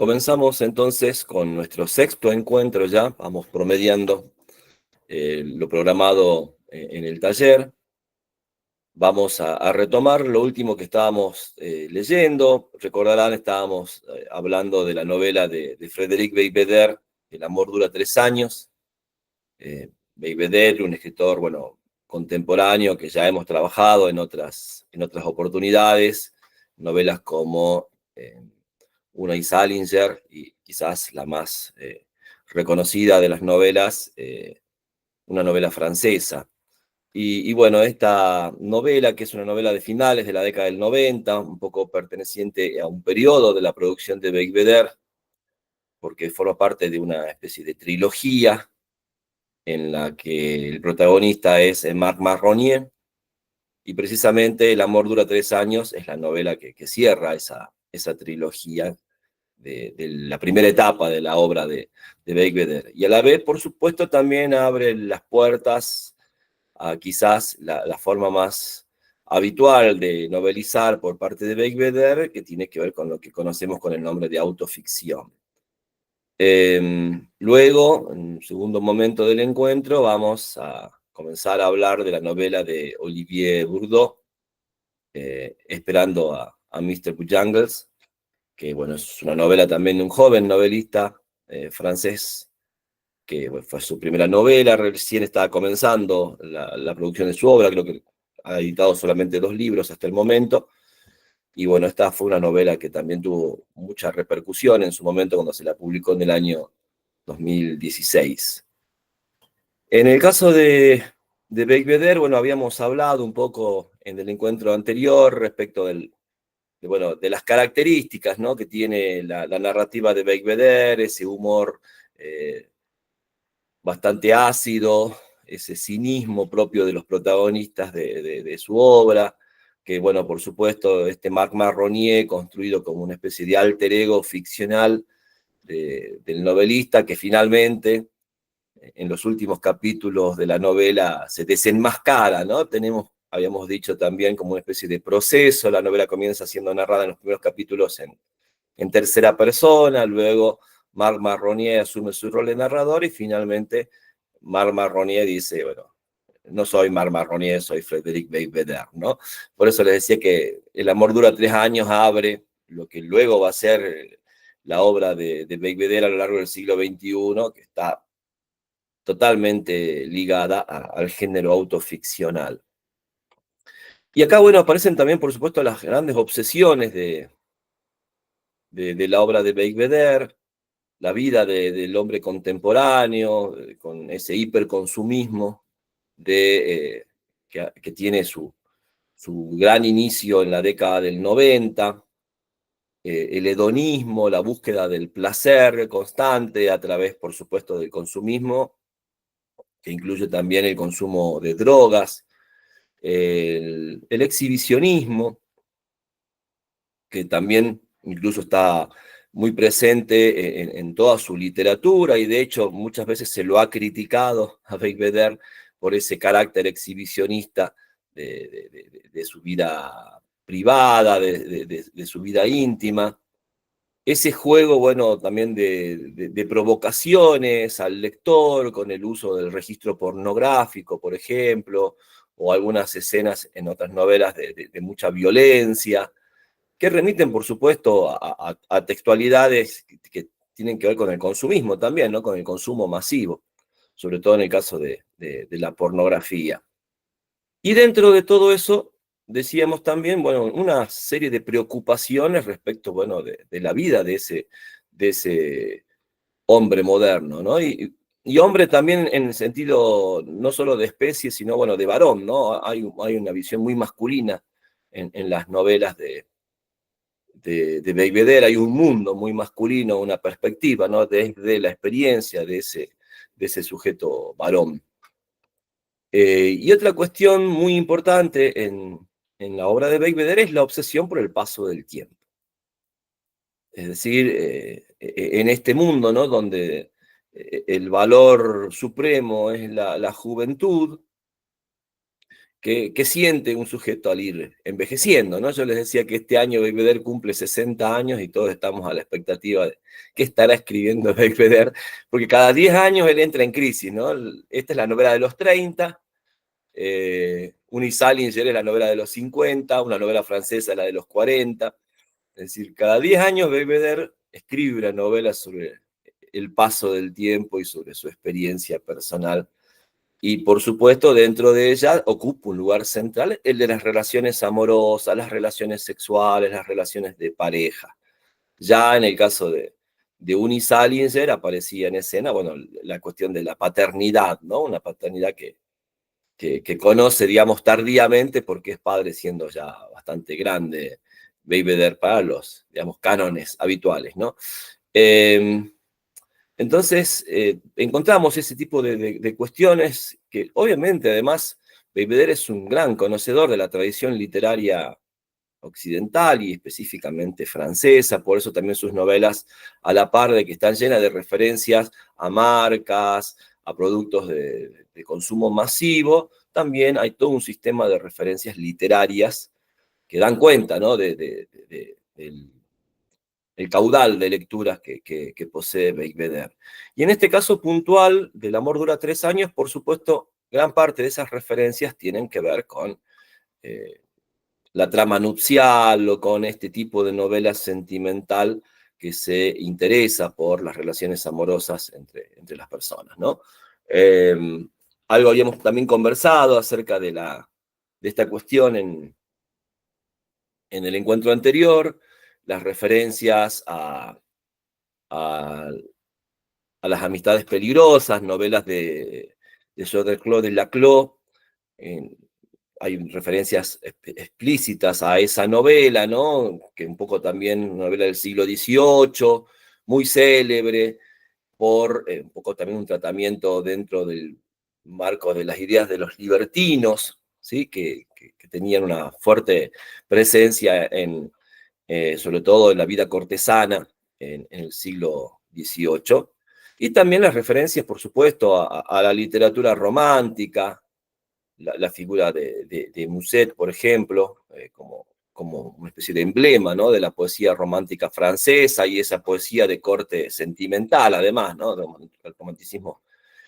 Comenzamos entonces con nuestro sexto encuentro ya, vamos promediando lo programado en el taller. Vamos a retomar lo último que estábamos leyendo. Recordarán, estábamos hablando de la novela de Frédéric Beigbeder, El amor dura 3 años. Beigbeder, un escritor, bueno, contemporáneo que ya hemos trabajado en otras oportunidades, novelas como Una Salinger, y quizás la más reconocida de las novelas, una novela francesa. Y bueno, esta novela, que es una novela de finales de la década del 90, un poco perteneciente a un periodo de la producción de Beigbeder, porque forma parte de una especie de trilogía en la que el protagonista es Marc Marronier, y precisamente El amor dura 3 años es la novela que cierra esa trilogía de la primera etapa de la obra de Beigbeder. Y a la vez, por supuesto, también abre las puertas a quizás la forma más habitual de novelizar por parte de Beigbeder, que tiene que ver con lo que conocemos con el nombre de autoficción. Luego, en un segundo momento del encuentro, vamos a comenzar a hablar de la novela de Olivier Bourdeau, Esperando a Mr. Bojangles, que bueno, es una novela también de un joven novelista francés, que bueno, fue su primera novela, recién estaba comenzando la producción de su obra, creo que ha editado solamente 2 libros hasta el momento, y bueno, esta fue una novela que también tuvo mucha repercusión en su momento cuando se la publicó en el año 2016. En el caso de Beigbeder, bueno, habíamos hablado un poco en el encuentro anterior respecto de las características, ¿no?, que tiene la narrativa de Beigbeder, ese humor bastante ácido, ese cinismo propio de los protagonistas de su obra, que bueno, por supuesto, este Marc Marronier, construido como una especie de alter ego ficcional del novelista, que finalmente, en los últimos capítulos de la novela, se desenmascara, ¿no? Habíamos dicho también, como una especie de proceso. La novela comienza siendo narrada en los primeros capítulos en tercera persona, luego Marc Marronier asume su rol de narrador y finalmente Marc Marronier dice, bueno, no soy Marc Marronier, soy Frédéric Beigbeder, ¿no? Por eso les decía que El amor dura 3 años abre lo que luego va a ser la obra de Beigbeder a lo largo del siglo XXI, que está totalmente ligada al género autoficcional. Y acá, bueno, aparecen también, por supuesto, las grandes obsesiones de la obra de Beigbeder, la vida del hombre contemporáneo, con ese hiperconsumismo que tiene su gran inicio en la década del 90, el hedonismo, la búsqueda del placer constante a través, por supuesto, del consumismo, que incluye también el consumo de drogas, el exhibicionismo, que también incluso está muy presente en toda su literatura, y de hecho muchas veces se lo ha criticado a Beigbeder por ese carácter exhibicionista de su vida privada, de su vida íntima. Ese juego, bueno, también de provocaciones al lector, con el uso del registro pornográfico, por ejemplo, o algunas escenas en otras novelas de mucha violencia, que remiten, por supuesto, a textualidades que tienen que ver con el consumismo también, ¿no?, con el consumo masivo, sobre todo en el caso de la pornografía. Y dentro de todo eso, decíamos también, bueno, una serie de preocupaciones respecto, bueno, de la vida de ese hombre moderno, ¿no? Y hombre también en el sentido no solo de especie, sino, bueno, de varón, ¿no? Hay una visión muy masculina en las novelas de Beigbeder, hay un mundo muy masculino, una perspectiva, ¿no?, desde la experiencia de ese sujeto varón. Y otra cuestión muy importante en la obra de Beigbeder es la obsesión por el paso del tiempo. Es decir, en este mundo, ¿no?, donde el valor supremo es la juventud, que siente un sujeto al ir envejeciendo, ¿no? Yo les decía que este año Belvedere cumple 60 años y todos estamos a la expectativa de qué estará escribiendo Belvedere, porque cada 10 años él entra en crisis, ¿no? Esta es la novela de los 30, Unis Salinger es la novela de los 50, una novela francesa la de los 40, es decir, cada 10 años Belvedere escribe una novela sobre el paso del tiempo y sobre su experiencia personal. Y por supuesto, dentro de ella ocupa un lugar central el de las relaciones amorosas, las relaciones sexuales, las relaciones de pareja. Ya en el caso de Uni Salinger aparecía en escena, bueno, la cuestión de la paternidad, ¿no? Una paternidad que conoce, digamos, tardíamente porque es padre siendo ya bastante grande, Belvedere para los, digamos, cánones habituales, ¿no? Entonces, encontramos ese tipo de cuestiones que obviamente además Belvedere es un gran conocedor de la tradición literaria occidental y específicamente francesa, por eso también sus novelas, a la par de que están llenas de referencias a marcas, a productos de consumo masivo, también hay todo un sistema de referencias literarias que dan cuenta, ¿no? Del el caudal de lecturas que posee Belvedere. Y en este caso puntual, del amor dura 3 años, por supuesto, gran parte de esas referencias tienen que ver con la trama nupcial o con este tipo de novela sentimental que se interesa por las relaciones amorosas entre las personas, ¿no? Eh, algo habíamos también conversado acerca de esta cuestión en el encuentro anterior, las referencias a, a las amistades peligrosas, novelas de Claude de Laclos, hay referencias explícitas a esa novela, ¿no? Que un poco también una novela del siglo XVIII, muy célebre, por un poco también un tratamiento dentro del marco de las ideas de los libertinos, ¿sí? Que tenían una fuerte presencia sobre todo en la vida cortesana en el siglo XVIII. Y también las referencias, por supuesto, a la literatura romántica, la figura de Musset, por ejemplo, como una especie de emblema, ¿no? De la poesía romántica francesa y esa poesía de corte sentimental, además, ¿no? El romanticismo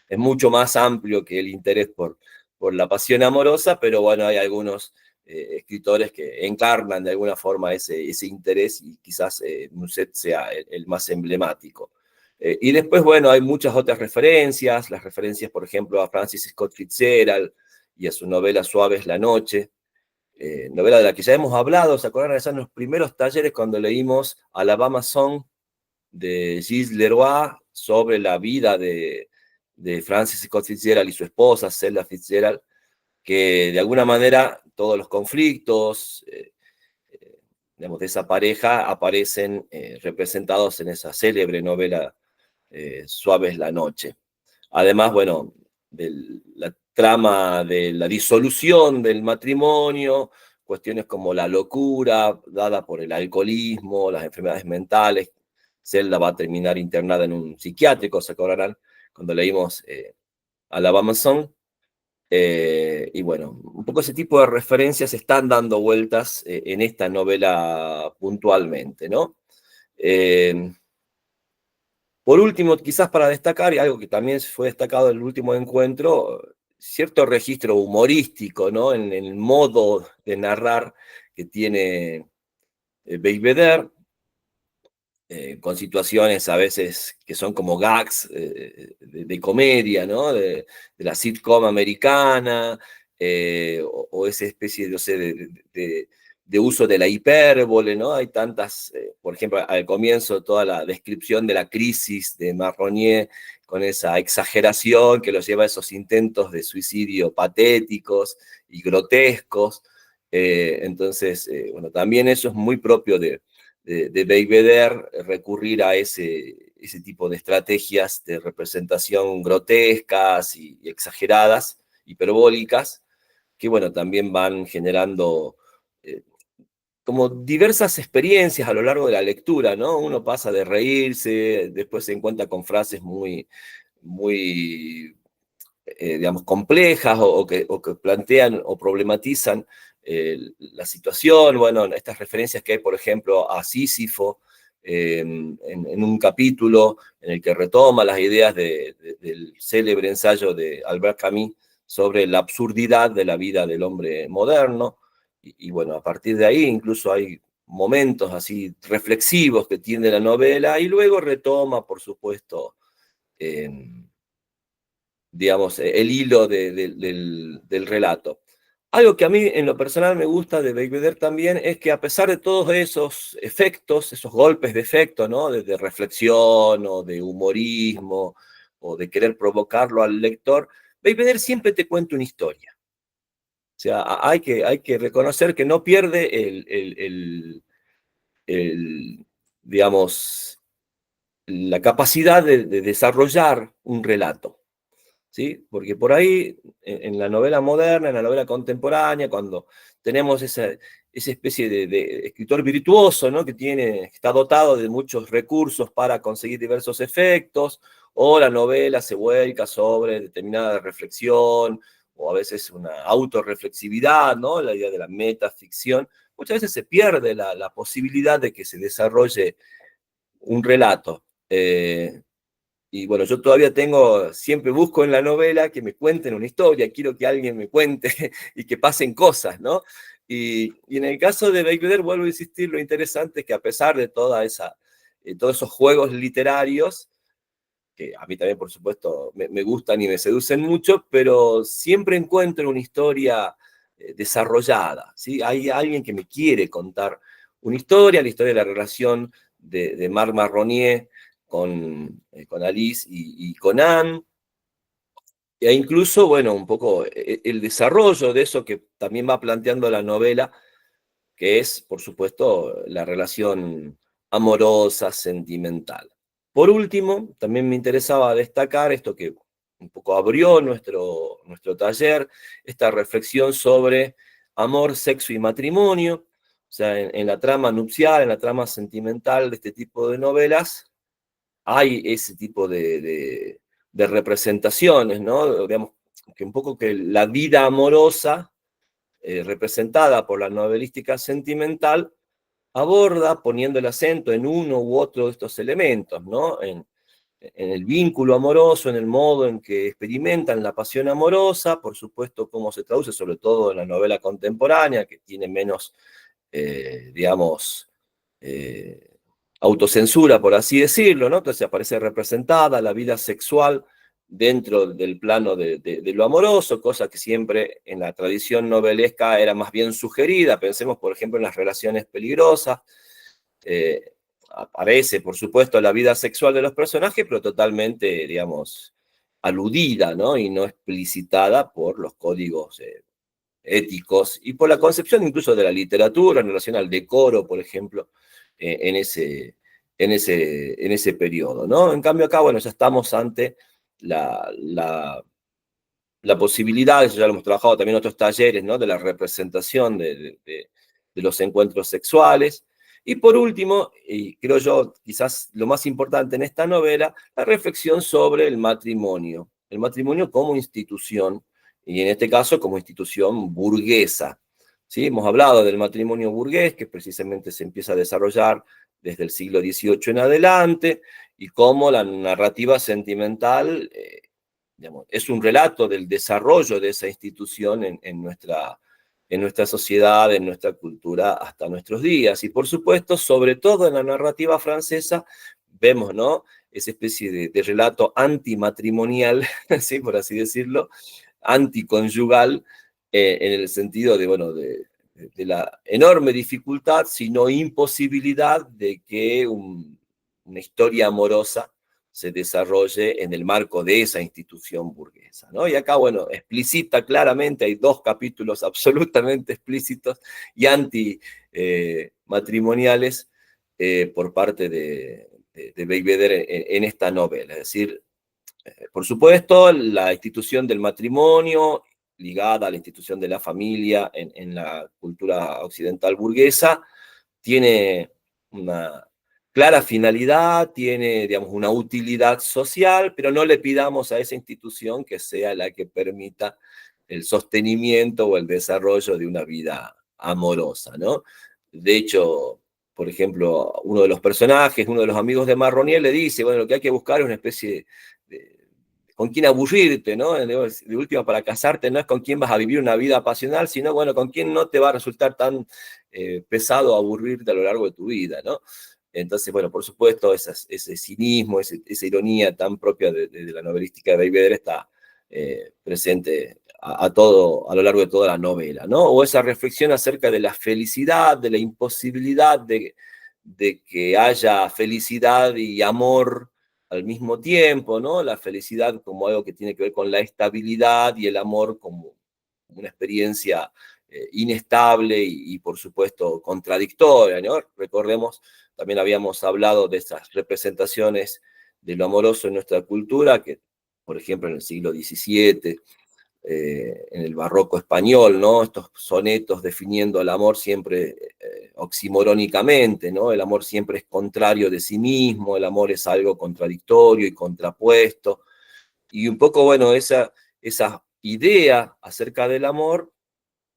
es mucho más amplio que el interés por la pasión amorosa, pero bueno, hay algunos escritores que encarnan de alguna forma ese interés y quizás Musset sea el más emblemático. Y después, bueno, hay muchas otras referencias, las referencias, por ejemplo, a Francis Scott Fitzgerald y a su novela Suave es la noche, novela de la que ya hemos hablado, ¿se acuerdan? En los primeros talleres cuando leímos Alabama Song de Gilles Leroy sobre la vida de Francis Scott Fitzgerald y su esposa, Zelda Fitzgerald, que de alguna manera todos los conflictos, digamos, de esa pareja aparecen representados en esa célebre novela Suave es la noche. Además, bueno, de la trama de la disolución del matrimonio, cuestiones como la locura dada por el alcoholismo, las enfermedades mentales. Zelda va a terminar internada en un psiquiátrico, se acordarán, cuando leímos Alabama Song. Y bueno, un poco ese tipo de referencias están dando vueltas en esta novela puntualmente, ¿no? Eh, por último, quizás para destacar, y algo que también fue destacado en el último encuentro, cierto registro humorístico, ¿no? En el modo de narrar que tiene Belvedere, con situaciones a veces que son como gags de comedia, ¿no? De la sitcom americana, o esa especie, no sé, de uso de la hipérbole, ¿no? Hay tantas, por ejemplo, al comienzo toda la descripción de la crisis de Marronier con esa exageración que lo lleva a esos intentos de suicidio patéticos y grotescos. Entonces, bueno, también eso es muy propio de Belvedere, recurrir a ese tipo de estrategias de representación grotescas y exageradas, hiperbólicas, que bueno, también van generando como diversas experiencias a lo largo de la lectura, ¿no? Uno pasa de reírse, después se encuentra con frases muy digamos, complejas o que plantean o problematizan la situación. Bueno, estas referencias que hay, por ejemplo, a Sísifo, en un capítulo en el que retoma las ideas del célebre ensayo de Albert Camus sobre la absurdidad de la vida del hombre moderno. Y bueno, a partir de ahí incluso hay momentos así reflexivos que tiene la novela y luego retoma, por supuesto, digamos, el hilo del relato. Algo que a mí en lo personal me gusta de Belvedere también es que a pesar de todos esos efectos, esos golpes de efecto, ¿no? De reflexión o de humorismo o de querer provocarlo al lector, Belvedere siempre te cuenta una historia. O sea, hay que reconocer que no pierde digamos, la capacidad de desarrollar un relato. ¿Sí? Porque por ahí, en la novela moderna, en la novela contemporánea, cuando tenemos esa especie de escritor virtuoso, ¿no? Que está dotado de muchos recursos para conseguir diversos efectos, o la novela se vuelca sobre determinada reflexión, o a veces una autorreflexividad, ¿no? La idea de la metaficción. Muchas veces se pierde la posibilidad de que se desarrolle un relato. Y bueno, yo todavía siempre busco en la novela que me cuenten una historia, quiero que alguien me cuente y que pasen cosas, ¿no? Y en el caso de Belvedere, vuelvo a insistir, lo interesante es que a pesar de todos esos juegos literarios, que a mí también, por supuesto, me gustan y me seducen mucho, pero siempre encuentro una historia desarrollada, ¿sí? Hay alguien que me quiere contar una historia, la historia de la relación de Marc Marronier con Alice y con Anne, e incluso, bueno, un poco el desarrollo de eso que también va planteando la novela, que es, por supuesto, la relación amorosa, sentimental. Por último, también me interesaba destacar esto que un poco abrió nuestro taller, esta reflexión sobre amor, sexo y matrimonio. O sea, en la trama nupcial, en la trama sentimental de este tipo de novelas, hay ese tipo de representaciones, ¿no? Digamos, que un poco que la vida amorosa, representada por la novelística sentimental, aborda poniendo el acento en uno u otro de estos elementos, ¿no? En el vínculo amoroso, en el modo en que experimentan la pasión amorosa, por supuesto, cómo se traduce, sobre todo en la novela contemporánea, que tiene menos, digamos, eh, autocensura, por así decirlo, ¿no? Entonces aparece representada la vida sexual dentro del plano de lo amoroso, cosa que siempre en la tradición novelesca era más bien sugerida. Pensemos, por ejemplo, en las relaciones peligrosas. Eh, Aparece, por supuesto, la vida sexual de los personajes, pero totalmente, digamos, aludida, ¿no? Y no explicitada por los códigos éticos y por la concepción incluso de la literatura en relación al decoro, por ejemplo, en en ese periodo, ¿no? En cambio acá, bueno, ya estamos ante la, la, la posibilidad, eso ya lo hemos trabajado también en otros talleres, ¿no? De la representación de los encuentros sexuales. Y por último, y creo yo quizás lo más importante en esta novela, la reflexión sobre el matrimonio como institución, y en este caso como institución burguesa. ¿Sí? Hemos hablado del matrimonio burgués, que precisamente se empieza a desarrollar desde el siglo XVIII en adelante, y cómo la narrativa sentimental digamos, es un relato del desarrollo de esa institución en nuestra sociedad, en nuestra cultura hasta nuestros días. Y por supuesto, sobre todo en la narrativa francesa, vemos, ¿no? Esa especie de relato antimatrimonial, ¿sí? Por así decirlo, anticonyugal, en el sentido de, bueno, de la enorme dificultad, sino imposibilidad de que una historia amorosa se desarrolle en el marco de esa institución burguesa, ¿no? Y acá, bueno, explicita claramente, hay dos capítulos absolutamente explícitos y antimatrimoniales por parte de Belvedere en esta novela. Es decir, por supuesto, la institución del matrimonio ligada a la institución de la familia en la cultura occidental burguesa tiene una clara finalidad, tiene, digamos, una utilidad social, pero no le pidamos a esa institución que sea la que permita el sostenimiento o el desarrollo de una vida amorosa, ¿no? De hecho, por ejemplo, uno de los personajes, uno de los amigos de Marronier le dice, bueno, lo que hay que buscar es una especie de con quién aburrirte, ¿no? De última, para casarte no es con quién vas a vivir una vida pasional, sino, bueno, con quién no te va a resultar tan pesado aburrirte a lo largo de tu vida, ¿no? Entonces, bueno, por supuesto, ese cinismo, esa ironía tan propia de la novelística de Baby está presente a lo largo de toda la novela, ¿no? O esa reflexión acerca de la felicidad, de la imposibilidad de que haya felicidad y amor al mismo tiempo, ¿no? La felicidad como algo que tiene que ver con la estabilidad y el amor como una experiencia inestable y, por supuesto, contradictoria, ¿no? Recordemos, también habíamos hablado de estas representaciones de lo amoroso en nuestra cultura, que, por ejemplo, en el siglo XVII, en el barroco español, ¿no? Estos sonetos definiendo el amor siempre oximorónicamente, ¿no? El amor siempre es contrario de sí mismo, el amor es algo contradictorio y contrapuesto. Y un poco, bueno, esa idea acerca del amor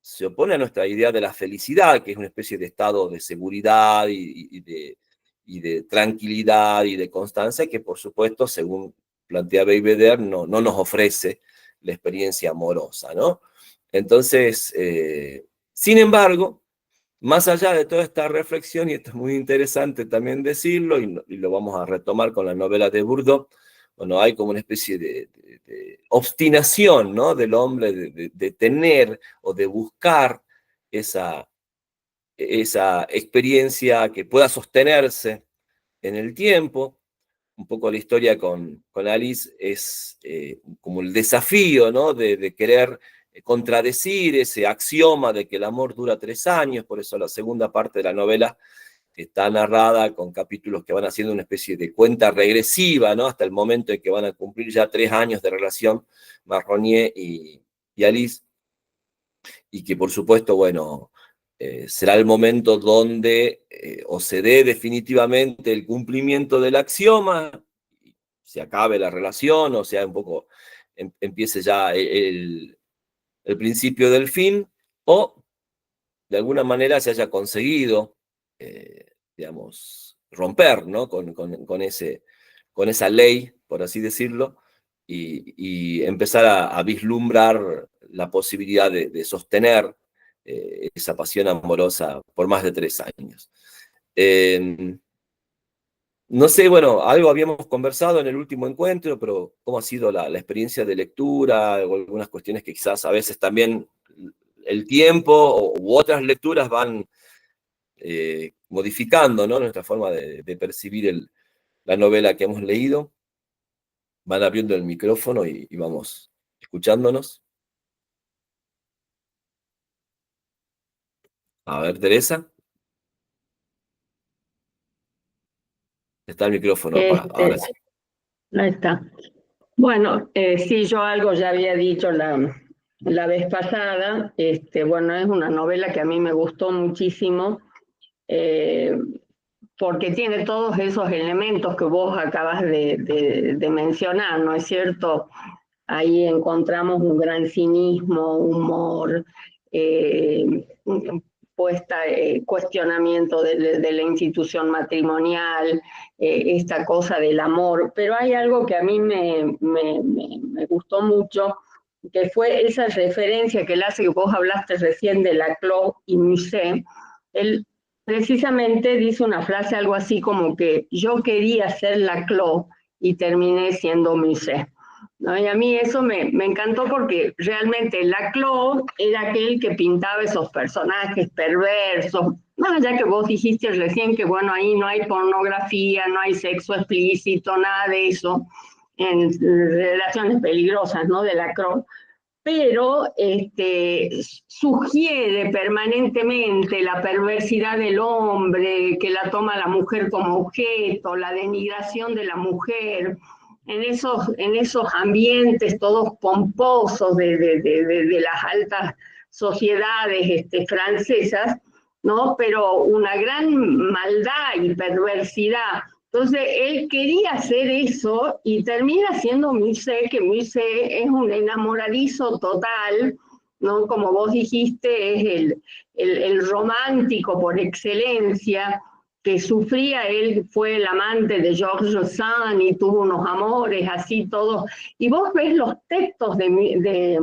se opone a nuestra idea de la felicidad, que es una especie de estado de seguridad y de tranquilidad y de constancia, que por supuesto, según plantea Belvedere, no nos ofrece la experiencia amorosa, ¿no? Entonces, sin embargo, más allá de toda esta reflexión, y esto es muy interesante también decirlo, y lo vamos a retomar con la novela de Bourdieu, bueno, hay como una especie de obstinación, ¿no? Del hombre de tener o de buscar esa experiencia que pueda sostenerse en el tiempo. Un poco la historia con Alice es como el desafío, ¿no? De querer contradecir ese axioma de que el amor dura 3 años, por eso la segunda parte de la novela está narrada con capítulos que van haciendo una especie de cuenta regresiva, ¿no? Hasta el momento en que van a cumplir ya 3 años de relación Marronier y Alice, y que por supuesto, bueno, será el momento donde o se dé definitivamente el cumplimiento del axioma, se acabe la relación, o sea, un poco empiece ya el principio del fin, o de alguna manera se haya conseguido, digamos, romper, ¿no? Con esa ley, por así decirlo, y empezar a vislumbrar la posibilidad de sostener esa pasión amorosa por más de 3 años. No sé, bueno, algo habíamos conversado en el último encuentro, pero ¿cómo ha sido la experiencia de lectura? O algunas cuestiones que quizás a veces también el tiempo u otras lecturas van modificando, ¿no? Nuestra forma de percibir la novela que hemos leído. Van abriendo el micrófono y vamos escuchándonos. A ver, Teresa. Está el micrófono ahora sí. Ahí está. Bueno, sí, yo algo ya había dicho la vez pasada. Bueno, es una novela que a mí me gustó muchísimo, porque tiene todos esos elementos que vos acabas de mencionar, ¿no es cierto? Ahí encontramos un gran cinismo, humor, cuestionamiento de la institución matrimonial, esta cosa del amor, pero hay algo que a mí me gustó mucho, que fue esa referencia que él hace, que vos hablaste recién de Laclos y Musset. Él precisamente dice una frase algo así como que yo quería ser Laclos y terminé siendo Musset. ¿No? Y a mí eso me encantó porque realmente Laclos era aquel que pintaba esos personajes perversos, más allá que vos dijiste recién que bueno, ahí no hay pornografía, no hay sexo explícito, nada de eso, en relaciones peligrosas, ¿no? De Laclos, pero sugiere permanentemente la perversidad del hombre, que la toma la mujer como objeto, la denigración de la mujer, en esos ambientes todos pomposos de las altas sociedades francesas. ¿no? Pero una gran maldad y perversidad. Entonces, él quería hacer eso y termina siendo Musset, que Musset es un enamoradizo total, ¿no? Como vos dijiste, es el romántico por excelencia, que sufría, él fue el amante de Georges Sand y tuvo unos amores así todos. Y vos ves los textos de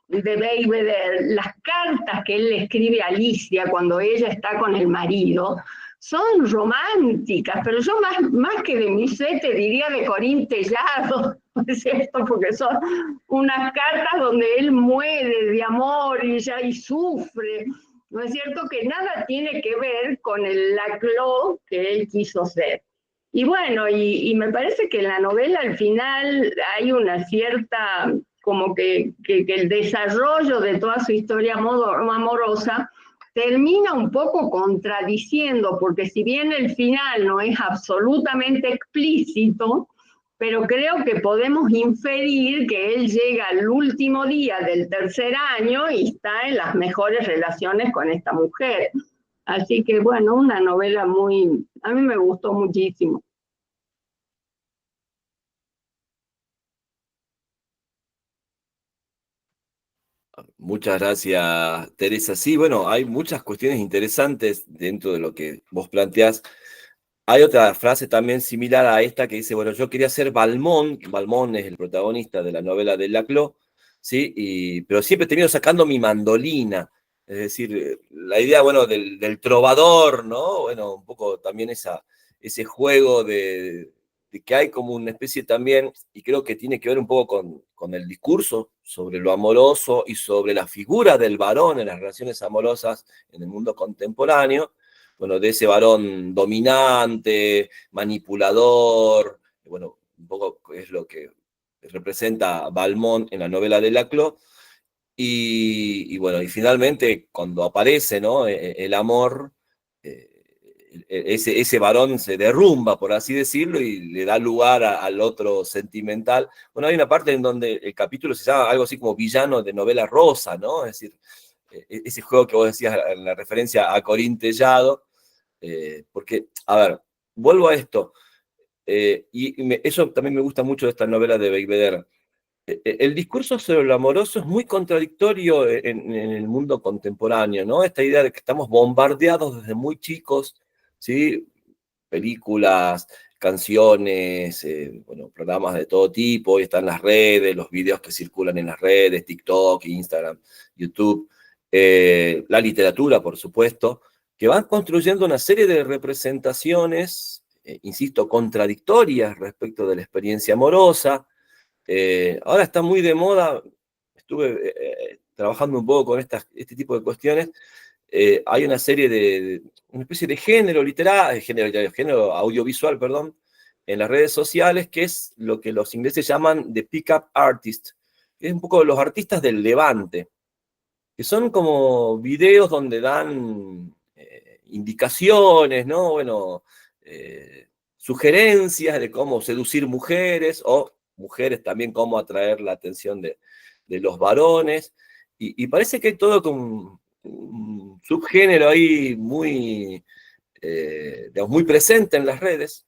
Beigbeder, las cartas que él le escribe a Alicia cuando ella está con el marido, son románticas, pero yo más que de Musset te diría de Corín Tellado, ¿no es cierto? Porque son unas cartas donde él muere de amor y sufre, ¿no es cierto? Que nada tiene que ver con el Laclos que él quiso ser. Y bueno, y me parece que en la novela al final hay una cierta, como que el desarrollo de toda su historia amorosa termina un poco contradiciendo, porque si bien el final no es absolutamente explícito, pero creo que podemos inferir que él llega al último día del tercer año y está en las mejores relaciones con esta mujer. Así que bueno, una novela a mí me gustó muchísimo. Muchas gracias, Teresa. Sí, bueno, hay muchas cuestiones interesantes dentro de lo que vos planteás. Hay otra frase también similar a esta que dice, bueno, yo quería ser Valmont. Valmont es el protagonista de la novela de Laclos, ¿sí? Pero siempre he tenido sacando mi mandolina. Es decir, la idea, bueno, del trovador, ¿no? Bueno, un poco también ese juego de que hay como una especie también, y creo que tiene que ver un poco con el discurso sobre lo amoroso y sobre la figura del varón en las relaciones amorosas en el mundo contemporáneo, bueno, de ese varón dominante, manipulador, bueno, un poco es lo que representa Valmont en la novela de Laclos, bueno, y finalmente cuando aparece, ¿no? El amor, ese varón se derrumba, por así decirlo, y le da lugar al otro sentimental. Bueno, hay una parte en donde el capítulo se llama algo así como villano de novela rosa, ¿no? Es decir, ese juego que vos decías en la referencia a Corín Tellado, porque, a ver, vuelvo a esto, eso también me gusta mucho de esta novela de Beigbeder. El discurso sobre lo amoroso es muy contradictorio en el mundo contemporáneo, ¿no? Esta idea de que estamos bombardeados desde muy chicos, ¿sí? Películas, canciones, bueno, programas de todo tipo, hoy están las redes, los videos que circulan en las redes, TikTok, Instagram, YouTube, la literatura, por supuesto, que van construyendo una serie de representaciones, insisto, contradictorias respecto de la experiencia amorosa. Ahora está muy de moda, estuve trabajando un poco con este tipo de cuestiones. Hay una serie una especie de género literal, género audiovisual, perdón, en las redes sociales, que es lo que los ingleses llaman the pick-up artist, que es un poco los artistas del levante, que son como videos donde dan indicaciones, ¿no? Bueno, sugerencias de cómo seducir mujeres o mujeres también cómo atraer la atención de los varones. Y parece que hay todo como un subgénero ahí digamos, muy presente en las redes.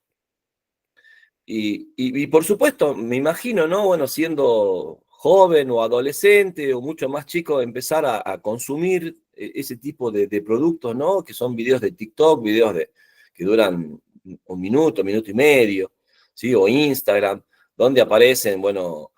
Y por supuesto, me imagino, ¿no? Bueno, siendo joven o adolescente o mucho más chico, empezar a consumir ese tipo de productos, ¿no? Que son videos de TikTok, que duran un minuto y medio, ¿sí? O Instagram, donde aparecen, bueno,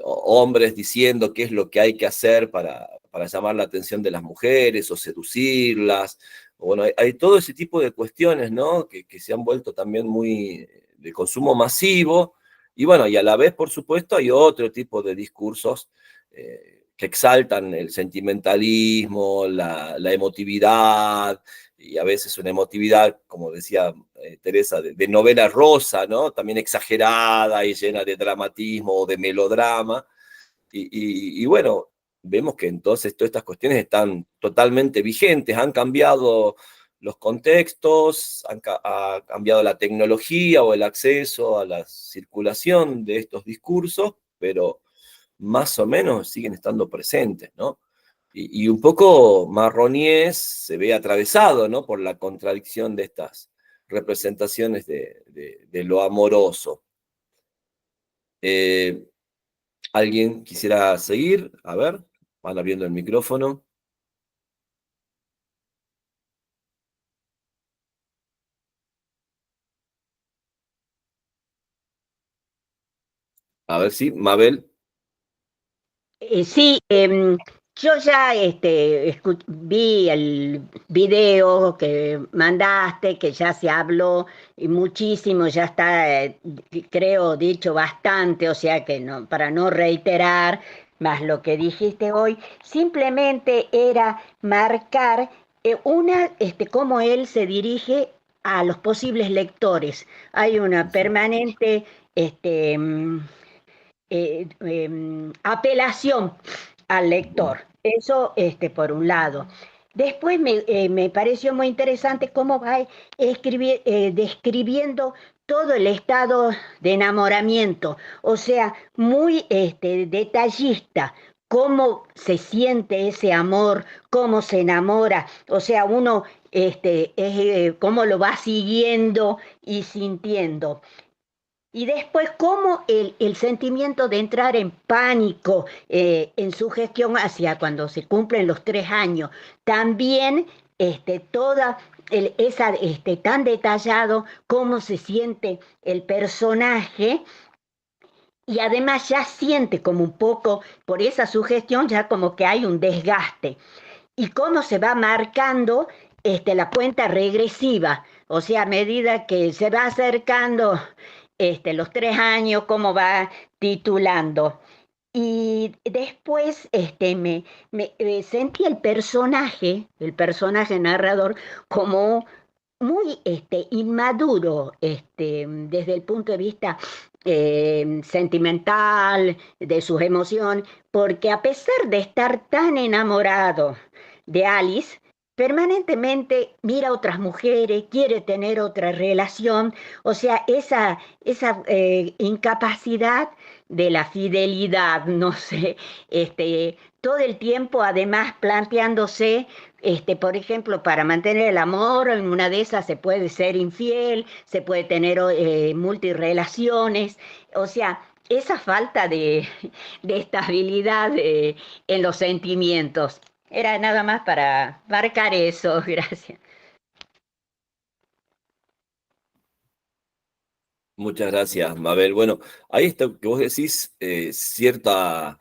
hombres diciendo qué es lo que hay que hacer para llamar la atención de las mujeres o seducirlas. Bueno, hay todo ese tipo de cuestiones, ¿no? Que se han vuelto también muy de consumo masivo, y bueno, y a la vez, por supuesto, hay otro tipo de discursos que exaltan el sentimentalismo, la emotividad, y a veces una emotividad, como decía Teresa, de novela rosa, ¿no? También exagerada y llena de dramatismo o de melodrama, y bueno, vemos que entonces todas estas cuestiones están totalmente vigentes, han cambiado los contextos, ha cambiado la tecnología o el acceso a la circulación de estos discursos, pero más o menos siguen estando presentes, ¿no? Y un poco Marronies se ve atravesado, ¿no?, por la contradicción de estas representaciones de lo amoroso. ¿Alguien quisiera seguir? A ver, van abriendo el micrófono. A ver, sí, Mabel. Sí, yo ya vi el video que mandaste, que ya se habló y muchísimo, ya está, creo, dicho bastante, o sea que no, para no reiterar más lo que dijiste hoy, simplemente era marcar cómo él se dirige a los posibles lectores. Hay una permanente, apelación al lector. Eso por un lado. Después me pareció muy interesante cómo va describiendo todo el estado de enamoramiento, o sea, muy detallista, cómo se siente ese amor, cómo se enamora, o sea, uno cómo lo va siguiendo y sintiendo. Y después, cómo el sentimiento de entrar en pánico en su gestión hacia cuando se cumplen los 3 años, también toda esa, tan detallado cómo se siente el personaje y además ya siente como un poco, por esa sugestión, ya como que hay un desgaste. Y cómo se va marcando la cuenta regresiva, o sea, a medida que se va acercando los 3 años, cómo va titulando. Y después sentí el personaje narrador, como muy inmaduro desde el punto de vista sentimental, de sus emociones, porque a pesar de estar tan enamorado de Alice, permanentemente mira a otras mujeres, quiere tener otra relación, o sea, esa incapacidad de la fidelidad, no sé, todo el tiempo además planteándose, por ejemplo, para mantener el amor, en una de esas se puede ser infiel, se puede tener multirelaciones, o sea, esa falta de estabilidad en los sentimientos. Era nada más para marcar eso, gracias. Muchas gracias, Mabel. Bueno, ahí está que vos decís, cierta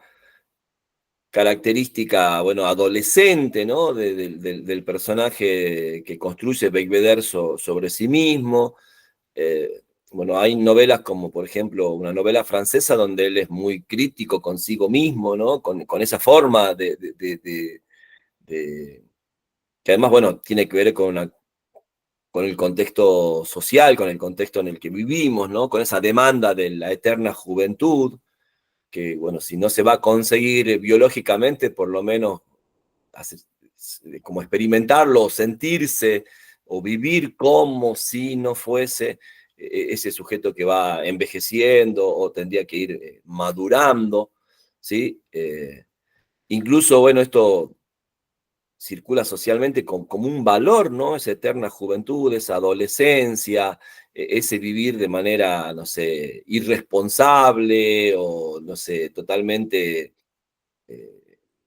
característica, bueno, adolescente, ¿no?, del personaje que construye Beigbeder sobre sí mismo. Bueno, hay novelas como, por ejemplo, una novela francesa donde él es muy crítico consigo mismo, ¿no?, con esa forma de- que además, bueno, tiene que ver con el contexto social, con el contexto en el que vivimos, ¿no?, con esa demanda de la eterna juventud, que, bueno, si no se va a conseguir biológicamente, por lo menos como experimentarlo, o sentirse, o vivir como si no fuese ese sujeto que va envejeciendo o tendría que ir madurando, ¿sí? Incluso, bueno, esto circula socialmente como un valor, ¿no? Esa eterna juventud, esa adolescencia, ese vivir de manera, no sé, irresponsable o, no sé, totalmente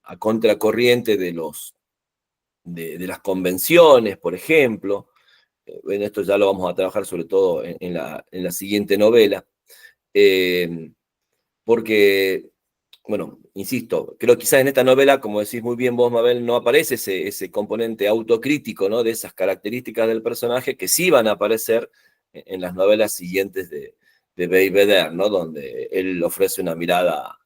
a contracorriente de las convenciones, por ejemplo. Bueno, esto ya lo vamos a trabajar sobre todo en la siguiente novela. Eh, Porque, bueno, insisto, creo que quizás en esta novela, como decís muy bien vos, Mabel, no aparece ese componente autocrítico, ¿no?, de esas características del personaje que sí van a aparecer en las novelas siguientes de Beigbeder, ¿no?, donde él ofrece una mirada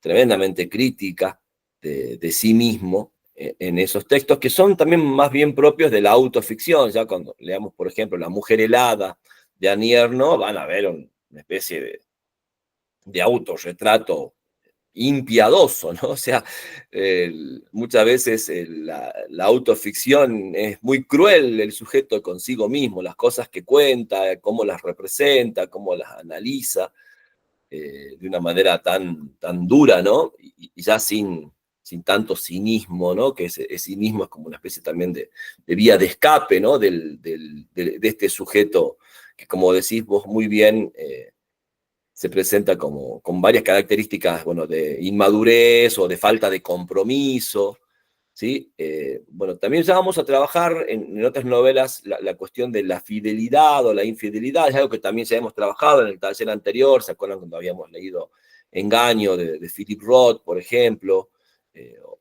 tremendamente crítica de sí mismo en esos textos, que son también más bien propios de la autoficción. Ya cuando leamos, por ejemplo, La mujer helada de Annie Ernaux, van a ver una especie de autorretrato impiadoso, ¿no? O sea, muchas veces la autoficción es muy cruel, el sujeto consigo mismo, las cosas que cuenta, cómo las representa, cómo las analiza, de una manera tan dura, ¿no? Y ya sin sin tanto cinismo, ¿no? Que ese cinismo es como una especie también de vía de escape, ¿no? De este sujeto que, como decís vos muy bien, se presenta como, con varias características, bueno, de inmadurez o de falta de compromiso, ¿sí? Bueno, también ya vamos a trabajar en otras novelas la cuestión de la fidelidad o la infidelidad, es algo que también ya hemos trabajado en el taller anterior, ¿se acuerdan cuando habíamos leído Engaño de Philip Roth, por ejemplo? O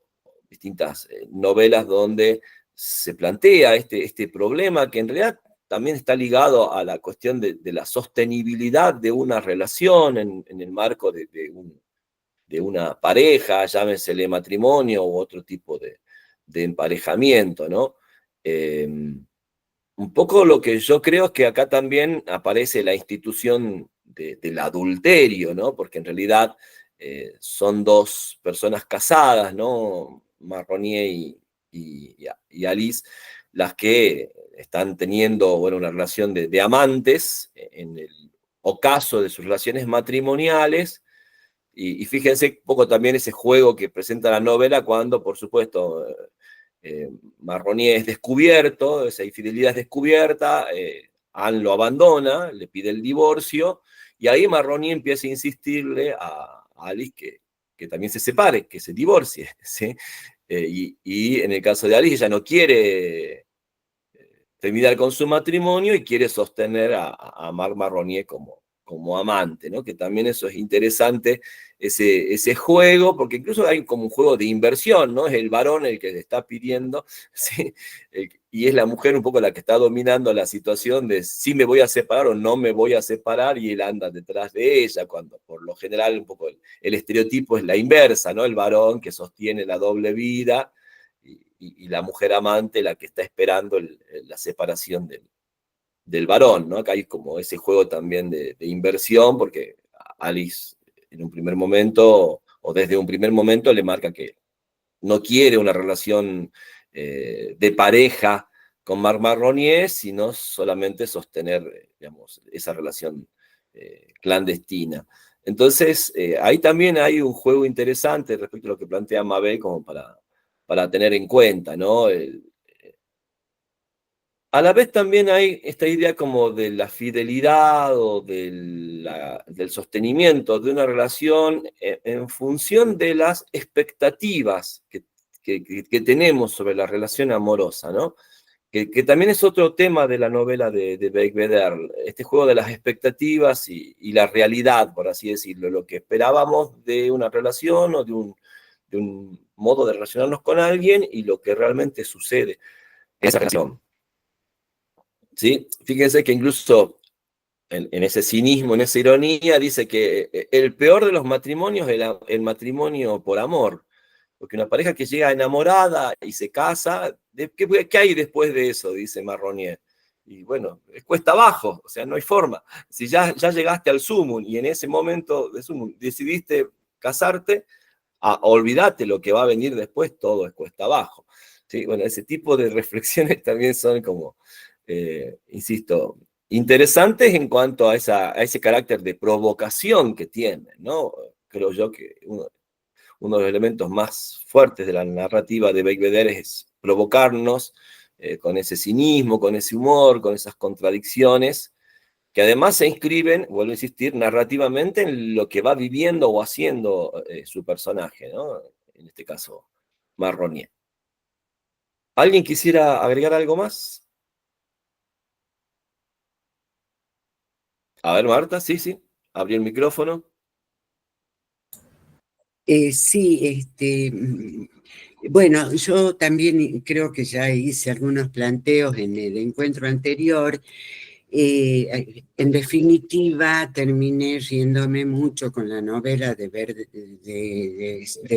distintas novelas donde se plantea este problema que en realidad también está ligado a la cuestión de la sostenibilidad de una relación en el marco de una pareja, llámesele matrimonio u otro tipo de emparejamiento, ¿no? Un poco lo que yo creo es que acá también aparece la institución del adulterio, ¿no? Porque en realidad son dos personas casadas, ¿no? Marronier y Alice, las que están teniendo, bueno, una relación de amantes en el ocaso de sus relaciones matrimoniales. Y fíjense un poco también ese juego que presenta la novela cuando, por supuesto, Marronier es descubierto, esa infidelidad es descubierta, Anne lo abandona, le pide el divorcio, y ahí Marronier empieza a insistirle a Alice que también se separe, que se divorcie, ¿sí? Y en el caso de Alice, ella no quiere terminar con su matrimonio y quiere sostener a Marc Marronier como amante, ¿no? Que también eso es interesante, ese juego, porque incluso hay como un juego de inversión, ¿no? Es el varón el que le está pidiendo, ¿sí? Y es la mujer un poco la que está dominando la situación de si me voy a separar o no me voy a separar, y él anda detrás de ella, cuando por lo general un poco el estereotipo es la inversa, ¿no? El varón que sostiene la doble vida, y la mujer amante la que está esperando la separación del varón, ¿no? Acá hay como ese juego también de inversión, porque Alice en un primer momento, o desde un primer momento, le marca que no quiere una relación de pareja con Marc Marronier, sino solamente sostener, digamos, esa relación clandestina. Entonces, ahí también hay un juego interesante respecto a lo que plantea Mabel, como para tener en cuenta, ¿no? A la vez también hay esta idea como de la fidelidad o del sostenimiento de una relación en función de las expectativas que tenemos sobre la relación amorosa, ¿no? Que también es otro tema de la novela de Becbeder, este juego de las expectativas y la realidad, por así decirlo, lo que esperábamos de una relación o de un modo de relacionarnos con alguien y lo que realmente sucede en esa relación. ¿Sí? Fíjense que incluso en ese cinismo, en esa ironía, dice que el peor de los matrimonios es el matrimonio por amor. Porque una pareja que llega enamorada y se casa, ¿qué hay después de eso? Dice Marronier. Y bueno, es cuesta abajo, o sea, no hay forma. Si ya llegaste al sumum y en ese momento de sumum decidiste casarte, olvídate lo que va a venir después, todo es cuesta abajo. ¿Sí? Bueno, ese tipo de reflexiones también son como, insisto, interesantes en cuanto a ese carácter de provocación que tienen, ¿no? Creo yo que uno de los elementos más fuertes de la narrativa de Becbeder es provocarnos con ese cinismo, con ese humor, con esas contradicciones, que además se inscriben, vuelvo a insistir, narrativamente en lo que va viviendo o haciendo su personaje, ¿no? En este caso, Marronier. ¿Alguien quisiera agregar algo más? A ver, Marta, sí, abrió el micrófono. Sí, bueno, yo también creo que ya hice algunos planteos en el encuentro anterior. En definitiva, terminé riéndome mucho con la novela de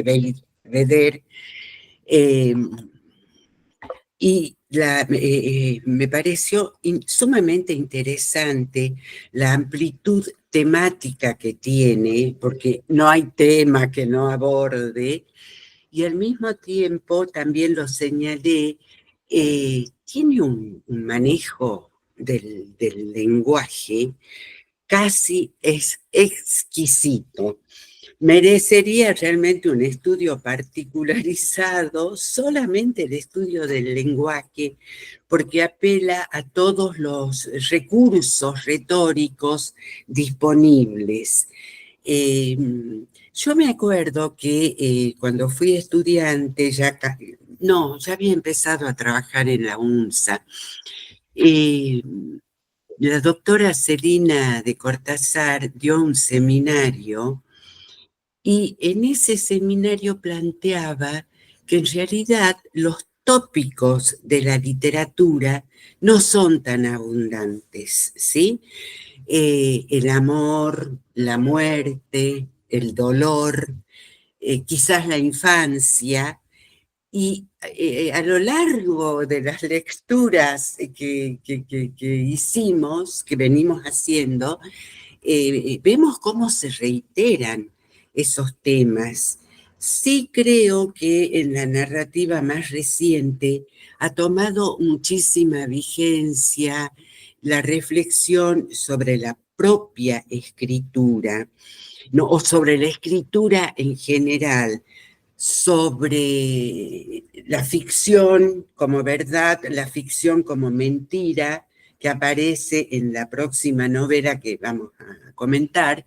Belvedere, y me pareció sumamente interesante la amplitud temática que tiene, porque no hay tema que no aborde, y al mismo tiempo, también lo señalé, tiene un manejo del lenguaje casi es exquisito, merecería realmente un estudio particularizado, solamente el estudio del lenguaje, porque apela a todos los recursos retóricos disponibles. Yo me acuerdo que cuando fui estudiante, ya había empezado a trabajar en la UNSA. La doctora Celina de Cortázar dio un seminario y en ese seminario planteaba que en realidad los tópicos de la literatura no son tan abundantes, ¿sí? El amor, la muerte, el dolor, quizás la infancia, y a lo largo de las lecturas que hicimos, que venimos haciendo, vemos cómo se reiteran esos temas. Sí creo que en la narrativa más reciente ha tomado muchísima vigencia la reflexión sobre la propia escritura, ¿no? O sobre la escritura en general, sobre la ficción como verdad, la ficción como mentira, que aparece en la próxima novela que vamos a comentar,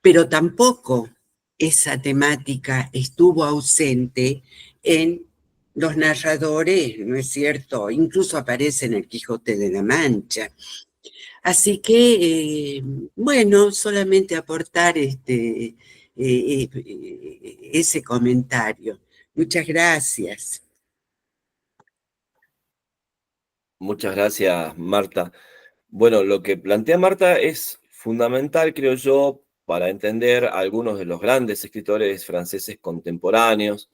pero tampoco esa temática estuvo ausente en los narradores, ¿no es cierto? Incluso aparece en el Quijote de la Mancha. Así que, bueno, solamente aportar ese comentario. Muchas gracias. Muchas gracias, Marta. Bueno, lo que plantea Marta es fundamental, creo yo, para entender a algunos de los grandes escritores franceses contemporáneos,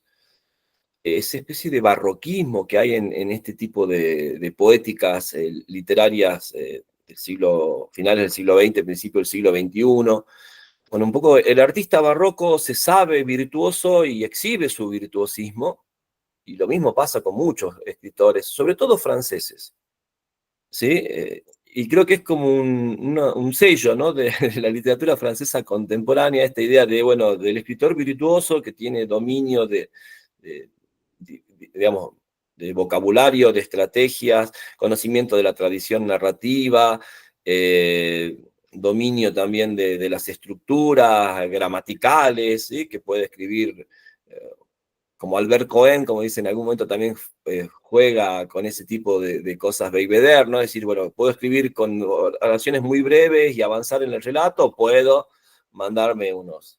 esa especie de barroquismo que hay en este tipo de poéticas literarias del finales del siglo XX, principio del siglo XXI. Bueno, un poco el artista barroco se sabe virtuoso y exhibe su virtuosismo, y lo mismo pasa con muchos escritores, sobre todo franceses, ¿sí? Y creo que es como un sello, ¿no? de la literatura francesa contemporánea, esta idea de, bueno, del escritor virtuoso que tiene dominio digamos, de vocabulario, de estrategias, conocimiento de la tradición narrativa, dominio también de las estructuras gramaticales, ¿sí? Que puede escribir, como Albert Cohen, como dice en algún momento, también juega con ese tipo de cosas Belvedere, ¿no? Es decir, bueno, puedo escribir con oraciones muy breves y avanzar en el relato, puedo mandarme unas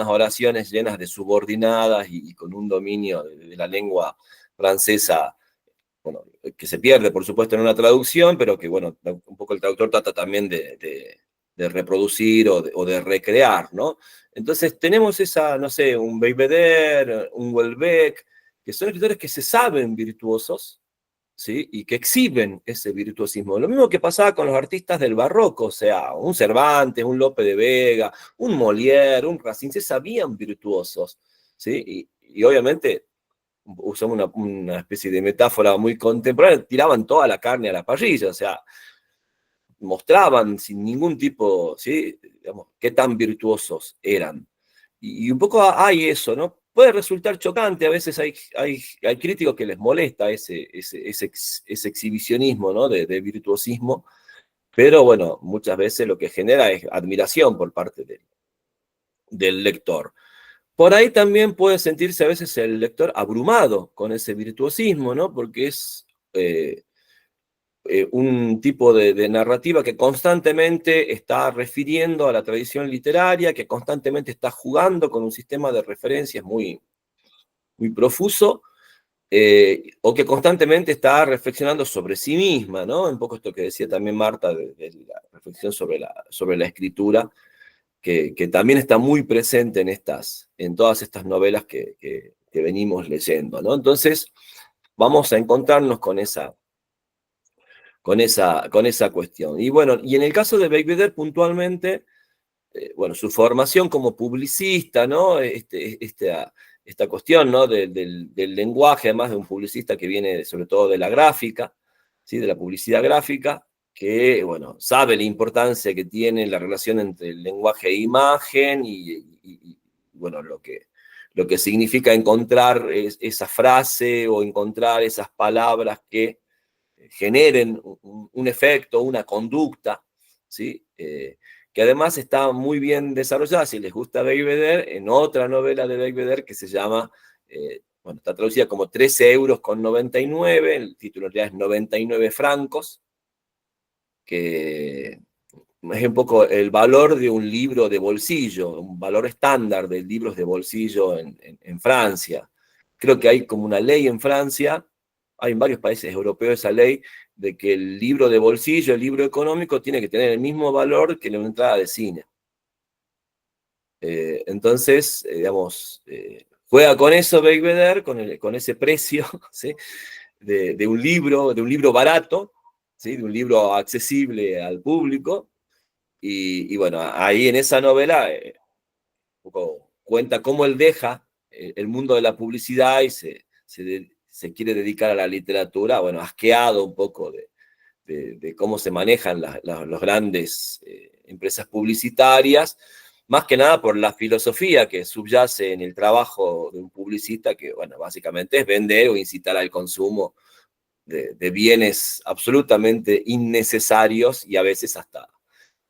oraciones llenas de subordinadas y con un dominio de la lengua francesa, bueno, que se pierde, por supuesto, en una traducción, pero que, bueno, un poco el traductor trata también de reproducir o de recrear, ¿no? Entonces tenemos no sé, un Belvedere, un Houellebecq, que son escritores que se saben virtuosos, ¿sí? Y que exhiben ese virtuosismo. Lo mismo que pasaba con los artistas del barroco, o sea, un Cervantes, un Lope de Vega, un Molière, un Racine, se sabían virtuosos, ¿sí? Y obviamente, usamos una especie de metáfora muy contemporánea, tiraban toda la carne a la parrilla, o sea, mostraban sin ningún tipo, ¿sí? Digamos, qué tan virtuosos eran. Y un poco hay eso, ¿no? Puede resultar chocante, a veces hay críticos que les molesta ese exhibicionismo, ¿no? de virtuosismo, pero bueno, muchas veces lo que genera es admiración por parte del lector. Por ahí también puede sentirse a veces el lector abrumado con ese virtuosismo, ¿no? Porque es un tipo de narrativa que constantemente está refiriendo a la tradición literaria, que constantemente está jugando con un sistema de referencias muy, muy profuso, o que constantemente está reflexionando sobre sí misma, ¿no? Un poco esto que decía también Marta de la reflexión sobre la escritura, que también está muy presente en todas estas novelas que venimos leyendo, ¿no? Entonces, vamos a encontrarnos con esa cuestión. Y bueno, y en el caso de Belvedere puntualmente, bueno, su formación como publicista, ¿no? Esta cuestión, ¿no? del lenguaje, además de un publicista que viene sobre todo de la gráfica, ¿sí? De la publicidad gráfica, que, bueno, sabe la importancia que tiene la relación entre el lenguaje e imagen y bueno, lo que significa encontrar esa frase o encontrar esas palabras que generen un efecto, una conducta, ¿sí? Que además está muy bien desarrollada, si les gusta Belvedere, en otra novela de Belvedere que se llama, bueno, está traducida como 13,99 €, el título en realidad es 99 francos, que es un poco el valor de un libro de bolsillo, un valor estándar de libros de bolsillo en Francia. Creo que hay como una ley en Francia, hay en varios países europeos esa ley, de que el libro de bolsillo, el libro económico, tiene que tener el mismo valor que la entrada de cine. Entonces, digamos, juega con eso Belvedere, con ese precio, ¿sí? de un libro barato, ¿sí? De un libro accesible al público. Y bueno, ahí en esa novela un poco cuenta cómo él deja el mundo de la publicidad y se quiere dedicar a la literatura, bueno, asqueado un poco de cómo se manejan las grandes empresas publicitarias, más que nada por la filosofía que subyace en el trabajo de un publicista, que, bueno, básicamente es vender o incitar al consumo de bienes absolutamente innecesarios y a veces hasta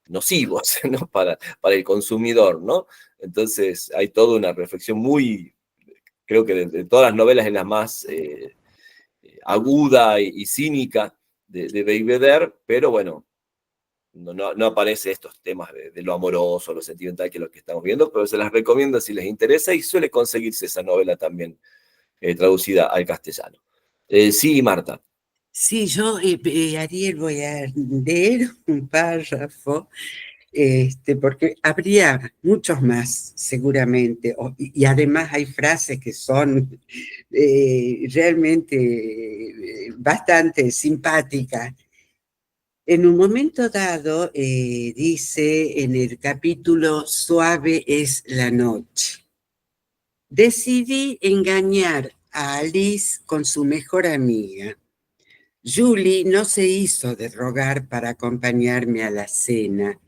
nocivos, ¿no? Para el consumidor, ¿no? Entonces hay toda una reflexión muy, creo que de todas las novelas es la más aguda y cínica de Belvedere, pero bueno, no aparece estos temas de lo amoroso, lo sentimental, que es lo que estamos viendo, pero se las recomiendo si les interesa y suele conseguirse esa novela también traducida al castellano. Sí, Marta. Sí, yo, Ariel, voy a leer un párrafo, porque habría muchos más, seguramente, y además hay frases que son realmente bastante simpáticas. En un momento dado, dice en el capítulo Suave es la noche, decidí engañar a Alice con su mejor amiga. Julie no se hizo de rogar para acompañarme a la cena.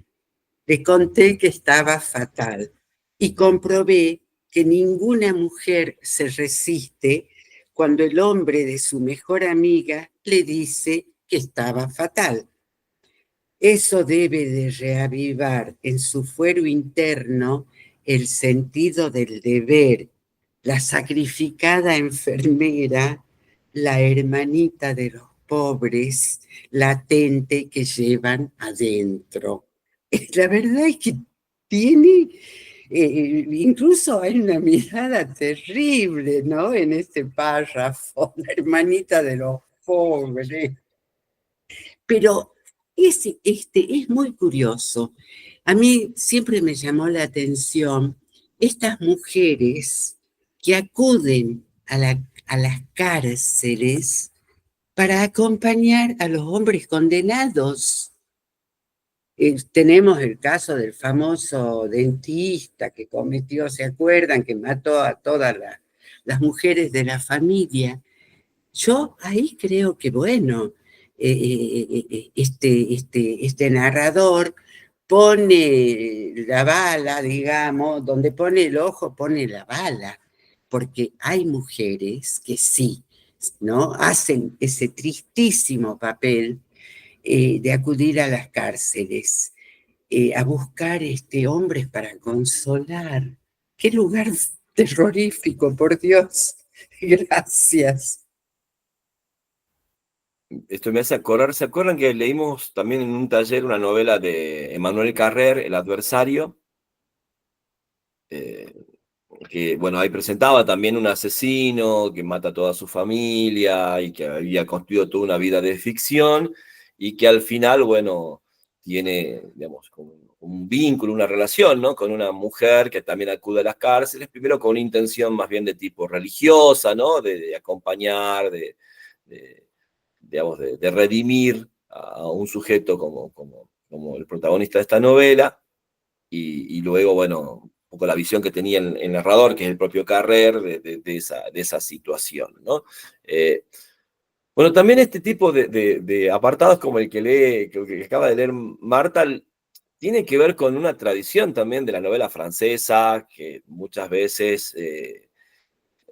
Le conté que estaba fatal y comprobé que ninguna mujer se resiste cuando el hombre de su mejor amiga le dice que estaba fatal. Eso debe de reavivar en su fuero interno el sentido del deber, la sacrificada enfermera, la hermanita de los pobres, latente que llevan adentro. La verdad es que tiene, incluso hay una mirada terrible, ¿no? En este párrafo, la hermanita de los pobres. Pero es muy curioso. A mí siempre me llamó la atención estas mujeres que acuden a las cárceles para acompañar a los hombres condenados. Tenemos el caso del famoso dentista que cometió, ¿se acuerdan? Que mató a todas las mujeres de la familia. Yo ahí creo que, bueno, este narrador pone la bala, digamos, donde pone el ojo, pone la bala, porque hay mujeres que sí, ¿no? Hacen ese tristísimo papel de acudir a las cárceles, a buscar hombres para consolar. ¡Qué lugar terrorífico, por Dios! Gracias. Esto me hace acordar, ¿se acuerdan que leímos también en un taller una novela de Emmanuel Carrer, El adversario? Que, bueno, ahí presentaba también un asesino que mata a toda su familia y que había construido toda una vida de ficción y que al final, bueno, tiene, digamos, como un vínculo, una relación, ¿no? Con una mujer que también acude a las cárceles, primero con una intención más bien de tipo religiosa, ¿no? De acompañar, digamos, de redimir a un sujeto como el protagonista de esta novela, y luego, bueno, un poco la visión que tenía el narrador, que es el propio Carrer, de esa situación, ¿no? Bueno, también este tipo de apartados como el que acaba de leer Marta, tiene que ver con una tradición también de la novela francesa, que muchas veces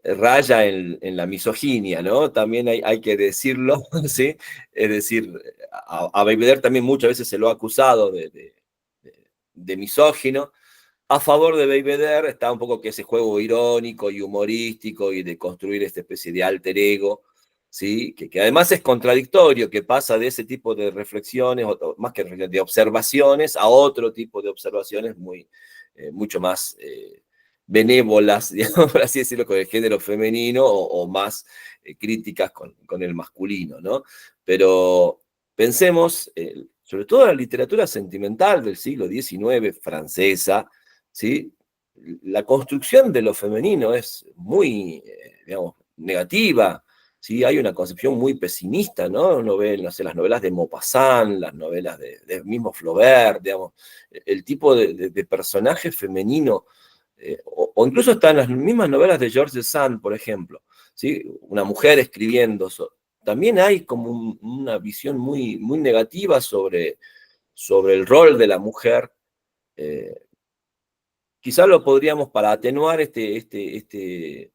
raya en la misoginia, ¿no? También hay que decirlo, ¿sí? Es decir, a Belvedere también muchas veces se lo ha acusado de misógino. A favor de Belvedere está un poco que ese juego irónico y humorístico y de construir esta especie de alter ego, ¿sí? Que además es contradictorio, que pasa de ese tipo de reflexiones, más que de observaciones, a otro tipo de observaciones mucho más benévolas, digamos, por así decirlo, con el género femenino o más críticas con el masculino, ¿no? Pero pensemos, sobre todo en la literatura sentimental del siglo XIX francesa, ¿sí? La construcción de lo femenino es muy, digamos, negativa, ¿sí? Hay una concepción muy pesimista, ¿no? Uno ve, no sé, las novelas de Maupassant, las novelas de mismo Flaubert, digamos, el tipo de personaje femenino, o incluso hasta en las mismas novelas de George Sand, por ejemplo, ¿sí? Una mujer escribiendo, también hay como una visión muy negativa sobre el rol de la mujer. Quizás lo podríamos, para atenuar este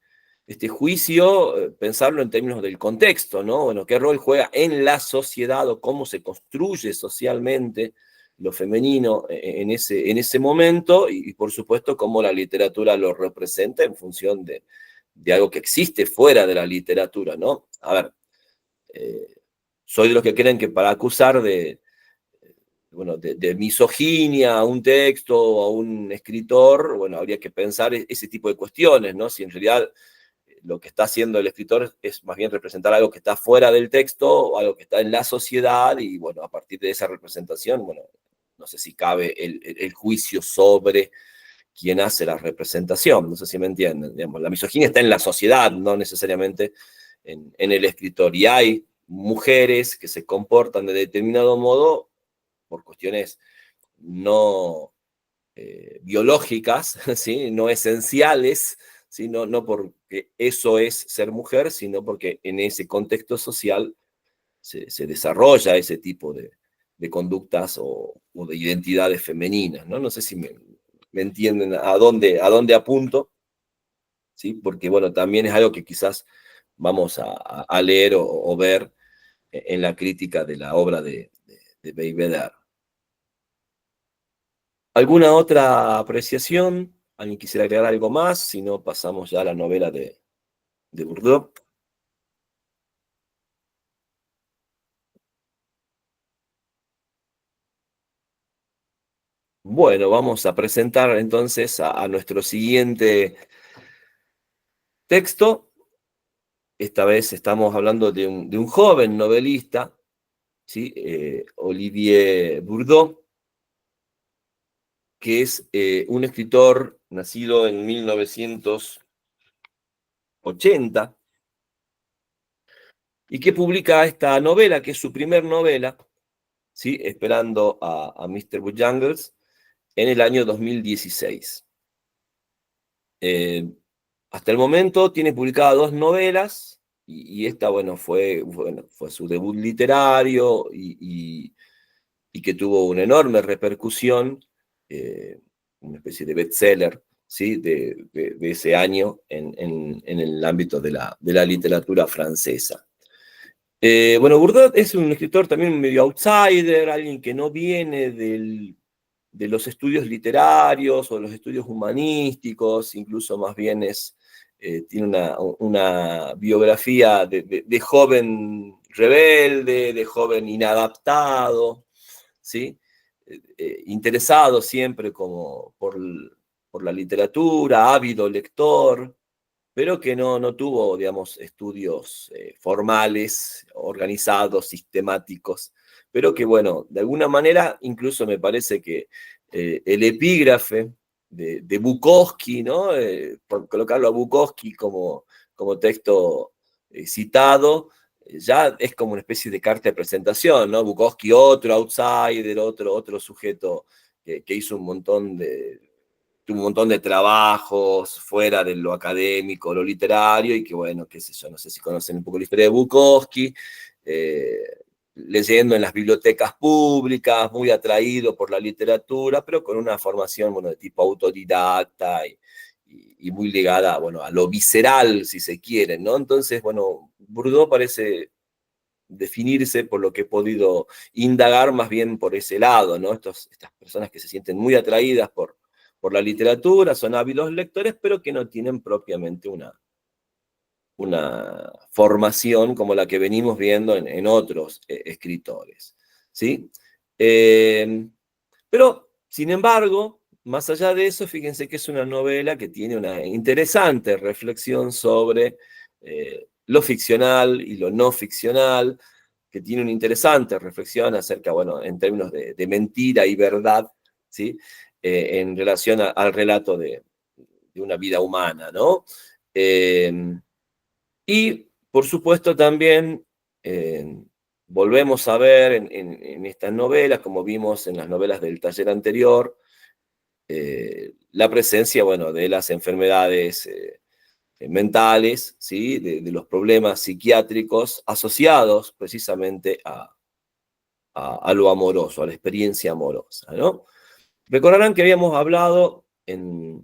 juicio, pensarlo en términos del contexto, ¿no? Bueno, qué rol juega en la sociedad o cómo se construye socialmente lo femenino en ese momento y, por supuesto, cómo la literatura lo representa en función de algo que existe fuera de la literatura, ¿no? A ver, soy de los que creen que para acusar bueno, de misoginia a un texto o a un escritor, bueno, habría que pensar ese tipo de cuestiones, ¿no? Si en realidad lo que está haciendo el escritor es más bien representar algo que está fuera del texto o algo que está en la sociedad y, bueno, a partir de esa representación, bueno, no sé si cabe el juicio sobre quién hace la representación, no sé si me entienden, digamos, la misoginia está en la sociedad, no necesariamente en el escritor, y hay mujeres que se comportan de determinado modo por cuestiones no biológicas, ¿sí? No esenciales, ¿sí? No porque eso es ser mujer, sino porque en ese contexto social se desarrolla ese tipo de conductas o de identidades femeninas, ¿no? No sé si me entienden a dónde apunto, ¿sí? Porque, bueno, también es algo que quizás vamos a leer o ver en la crítica de la obra de Belvedere. ¿Alguna otra apreciación? ¿Alguien quisiera agregar algo más? Si no, pasamos ya a la novela de Bourdieu. Bueno, vamos a presentar entonces a nuestro siguiente texto. Esta vez estamos hablando de un joven novelista, ¿sí? Olivier Bourdieu, que es un escritor nacido en 1980 y que publica esta novela, que es su primer novela, ¿sí? Esperando a Mr. Bojangles, en el año 2016. Hasta el momento tiene publicadas 2 novelas y esta, bueno, fue su debut literario y que tuvo una enorme repercusión, una especie de bestseller, ¿sí? de ese año en el ámbito de la literatura francesa. Bueno, Bourdieu es un escritor también medio outsider, alguien que no viene de los estudios literarios o de los estudios humanísticos, incluso más bien tiene una biografía de joven rebelde, de joven inadaptado, ¿sí? Interesado siempre como por la literatura, ávido lector, pero que no tuvo, digamos, estudios formales, organizados, sistemáticos, pero que, bueno, de alguna manera, incluso me parece que el epígrafe de Bukowski, ¿no? Por colocarlo a Bukowski como texto citado, ya es como una especie de carta de presentación, ¿no? Bukowski, otro outsider, otro sujeto que hizo un montón tuvo un montón de trabajos fuera de lo académico, lo literario, y que bueno, qué sé yo, no sé si conocen un poco la historia de Bukowski, leyendo en las bibliotecas públicas, muy atraído por la literatura, pero con una formación, bueno, de tipo autodidacta y muy ligada, bueno, a lo visceral, si se quiere, ¿no? Entonces, bueno, Bourdieu parece definirse, por lo que he podido indagar, más bien por ese lado, ¿no? Estas personas que se sienten muy atraídas por la literatura, son ávidos lectores, pero que no tienen propiamente una formación como la que venimos viendo en otros escritores, ¿sí? Pero, sin embargo, más allá de eso, fíjense que es una novela que tiene una interesante reflexión sobre lo ficcional y lo no ficcional, que tiene una interesante reflexión acerca, bueno, en términos de mentira y verdad, ¿sí? En relación al relato de una vida humana, ¿no? Y, por supuesto, también volvemos a ver en estas novelas, como vimos en las novelas del taller anterior, la presencia, bueno, de las enfermedades mentales, ¿sí? De los problemas psiquiátricos asociados precisamente a lo amoroso, a la experiencia amorosa, ¿no? Recordarán que habíamos hablado en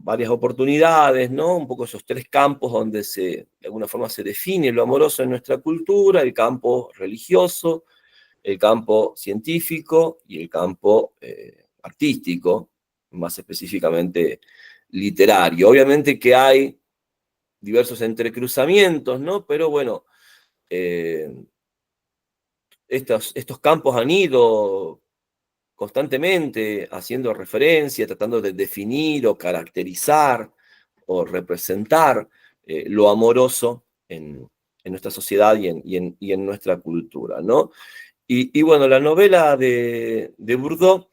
varias oportunidades, ¿no? Un poco esos tres campos donde de alguna forma se define lo amoroso en nuestra cultura: el campo religioso, el campo científico y el campo artístico, más específicamente literario. Obviamente que hay diversos entrecruzamientos, ¿no? Pero bueno, estos campos han ido constantemente haciendo referencia, tratando de definir o caracterizar o representar lo amoroso en nuestra sociedad y en nuestra cultura, ¿no? Y bueno, la novela de Bourdieu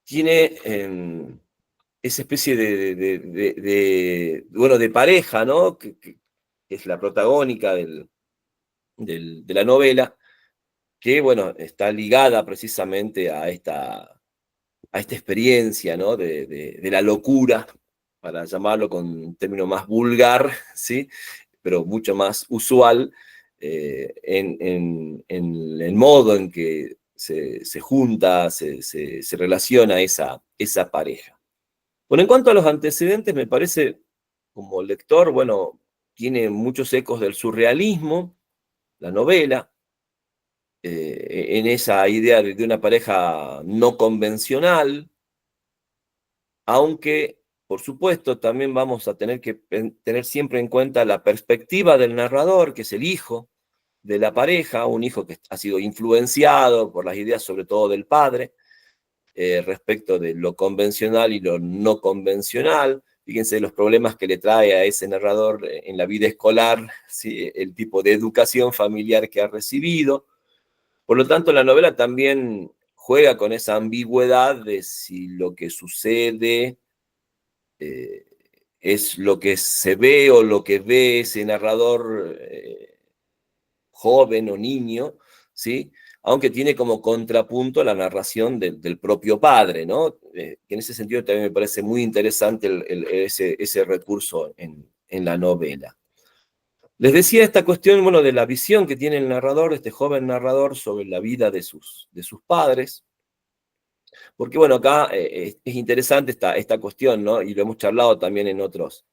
tiene esa especie bueno, de pareja, ¿no? Que es la protagónica de la novela, que, bueno, está ligada precisamente a esta experiencia, ¿no? de la locura, para llamarlo con un término más vulgar, ¿sí? Pero mucho más usual en el modo en que se junta, se relaciona esa pareja. Bueno, en cuanto a los antecedentes, me parece, como lector, bueno, tiene muchos ecos del surrealismo, la novela, en esa idea de una pareja no convencional, aunque, por supuesto, también vamos a tener que tener siempre en cuenta la perspectiva del narrador, que es el hijo de la pareja, un hijo que ha sido influenciado por las ideas sobre todo del padre, respecto de lo convencional y lo no convencional. Fíjense los problemas que le trae a ese narrador en la vida escolar, ¿sí? El tipo de educación familiar que ha recibido. Por lo tanto, la novela también juega con esa ambigüedad de si lo que sucede es lo que se ve o lo que ve ese narrador joven o niño, ¿sí? Aunque tiene como contrapunto la narración del propio padre, ¿no? Que en ese sentido también me parece muy interesante ese recurso en la novela. Les decía esta cuestión, bueno, de la visión que tiene el narrador, este joven narrador, sobre la vida de sus padres, porque, bueno, acá es interesante esta cuestión, ¿no? Y lo hemos charlado también en otros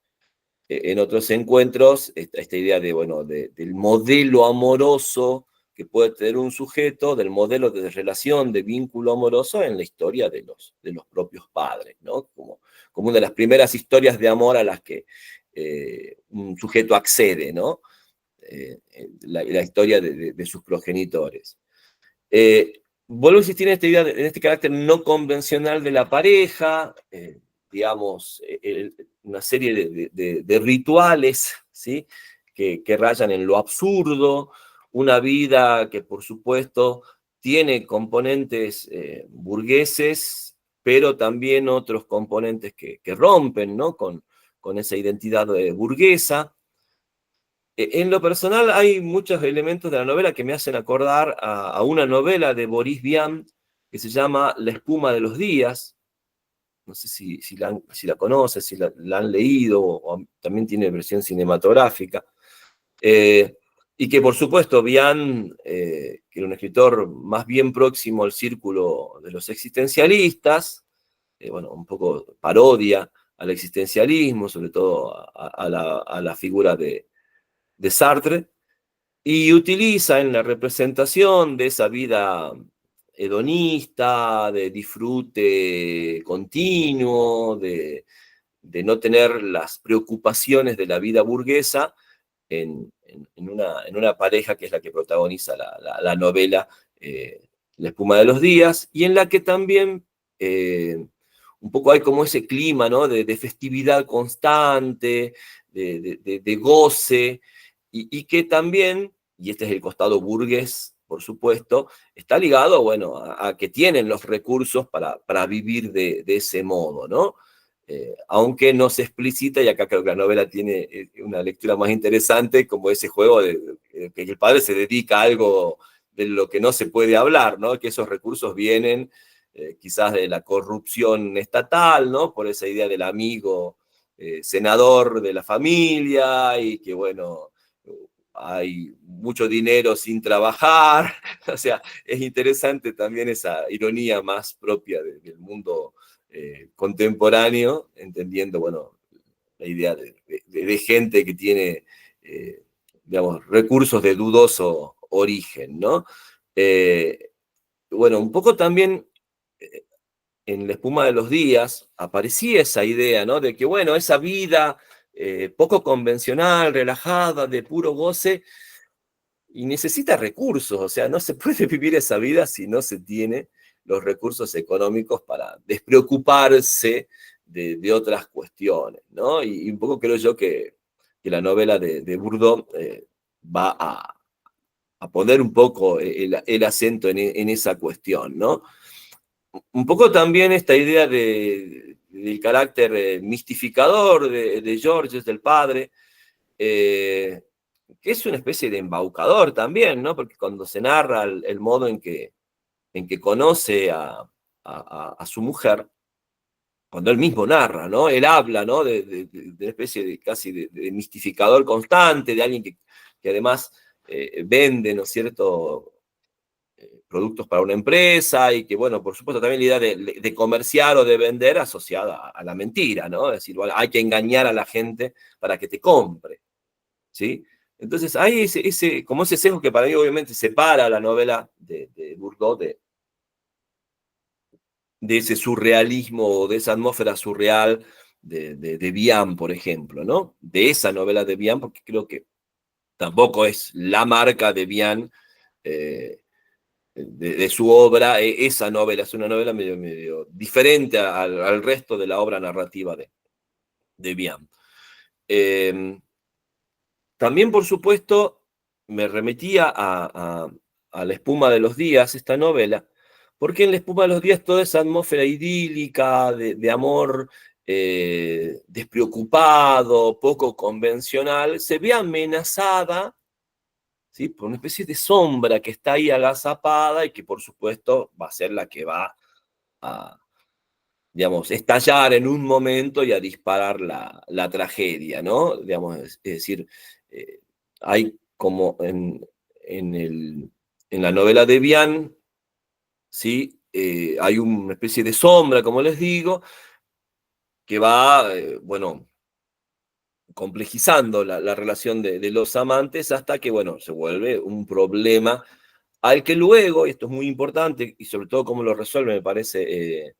encuentros, esta idea de, bueno, del modelo amoroso que puede tener un sujeto, del modelo de relación, de vínculo amoroso en la historia de los propios padres, ¿no? Como una de las primeras historias de amor a las que un sujeto accede, ¿no? La historia de sus progenitores. Vuelvo a insistir en esta idea, en este carácter no convencional de la pareja, digamos, una serie de rituales, ¿sí? que rayan en lo absurdo, una vida que, por supuesto, tiene componentes burgueses, pero también otros componentes que rompen, ¿no? con esa identidad burguesa. En lo personal hay muchos elementos de la novela que me hacen acordar a una novela de Boris Vian que se llama La espuma de los días, no sé si la conoces, si la han leído, o también tiene versión cinematográfica. Y que por supuesto Bian, que era un escritor más bien próximo al círculo de los existencialistas, bueno, un poco parodia al existencialismo, sobre todo a la figura de Sartre, y utiliza en la representación de esa vida hedonista, de disfrute continuo, de no tener las preocupaciones de la vida burguesa, en una pareja que es la que protagoniza la novela La espuma de los días, y en la que también un poco hay como ese clima, ¿no? de festividad constante, de goce, y que también, y este es el costado burgués, por supuesto, está ligado, bueno, a que tienen los recursos para vivir de ese modo, ¿no? Aunque no se explicita, y acá creo que la novela tiene una lectura más interesante, como ese juego de que el padre se dedica a algo de lo que no se puede hablar, ¿no? Que esos recursos vienen quizás de la corrupción estatal, ¿no? Por esa idea del amigo senador de la familia, y que, bueno, hay mucho dinero sin trabajar. O sea, es interesante también esa ironía más propia del mundo contemporáneo, entendiendo, bueno, la idea de gente que tiene, digamos, recursos de dudoso origen, ¿no? Bueno, un poco también en La espuma de los días aparecía esa idea, ¿no? De que, bueno, esa vida poco convencional, relajada, de puro goce, y necesita recursos, o sea, no se puede vivir esa vida si no se tiene los recursos económicos para despreocuparse de otras cuestiones, ¿no? Y un poco creo yo que la novela de Bourdieu va a poner un poco el acento en esa cuestión, ¿no? Un poco también esta idea del carácter mistificador de Georges, del padre, que es una especie de embaucador también, ¿no? Porque cuando se narra el modo en que conoce a su mujer, cuando él mismo narra, ¿no? Él habla, ¿no? De una especie de casi de mistificador constante, de alguien que además vende, ¿no es cierto?, productos para una empresa, y que, bueno, por supuesto también la idea de comerciar o de vender asociada a la mentira, ¿no? Es decir, bueno, hay que engañar a la gente para que te compre, ¿sí? Entonces hay como ese sesgo que para mí obviamente separa la novela de Bourdieu de ese surrealismo, o de esa atmósfera surreal de Vian, por ejemplo, ¿no? De esa novela de Vian, porque creo que tampoco es la marca de Vian, de su obra. Esa novela es una novela medio diferente al resto de la obra narrativa de Vian. También, por supuesto, me remitía a La espuma de los días, esta novela, porque en La espuma de los días toda esa atmósfera idílica de amor despreocupado, poco convencional, se ve amenazada, ¿sí?, por una especie de sombra que está ahí agazapada, y que por supuesto va a ser la que va a, digamos, estallar en un momento y a disparar la tragedia, ¿no? Digamos, es decir, hay como en la novela de Vian, ¿sí? Hay una especie de sombra, como les digo, que va, bueno, complejizando la relación de los amantes, hasta que, bueno, se vuelve un problema al que luego, y esto es muy importante, y sobre todo cómo lo resuelve, me parece,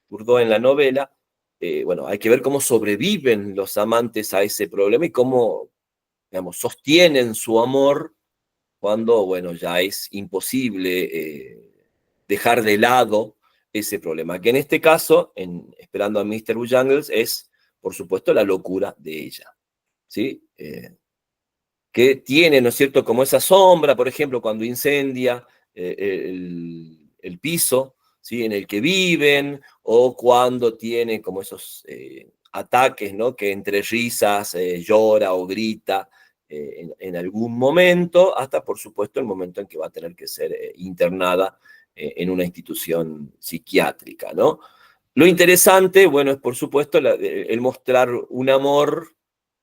Bourdieu en la novela, bueno, hay que ver cómo sobreviven los amantes a ese problema, y cómo, digamos, sostienen su amor cuando, bueno, ya es imposible dejar de lado ese problema, que en este caso, Esperando a Mr. Bojangles, es, por supuesto, la locura de ella, ¿sí? Que tiene, ¿no es cierto?, como esa sombra, por ejemplo, cuando incendia el piso, ¿sí?, en el que viven, o cuando tiene como esos ataques, ¿no?, que entre risas llora o grita en algún momento, hasta, por supuesto, el momento en que va a tener que ser internada en una institución psiquiátrica, ¿no? Lo interesante, bueno, es por supuesto el mostrar un amor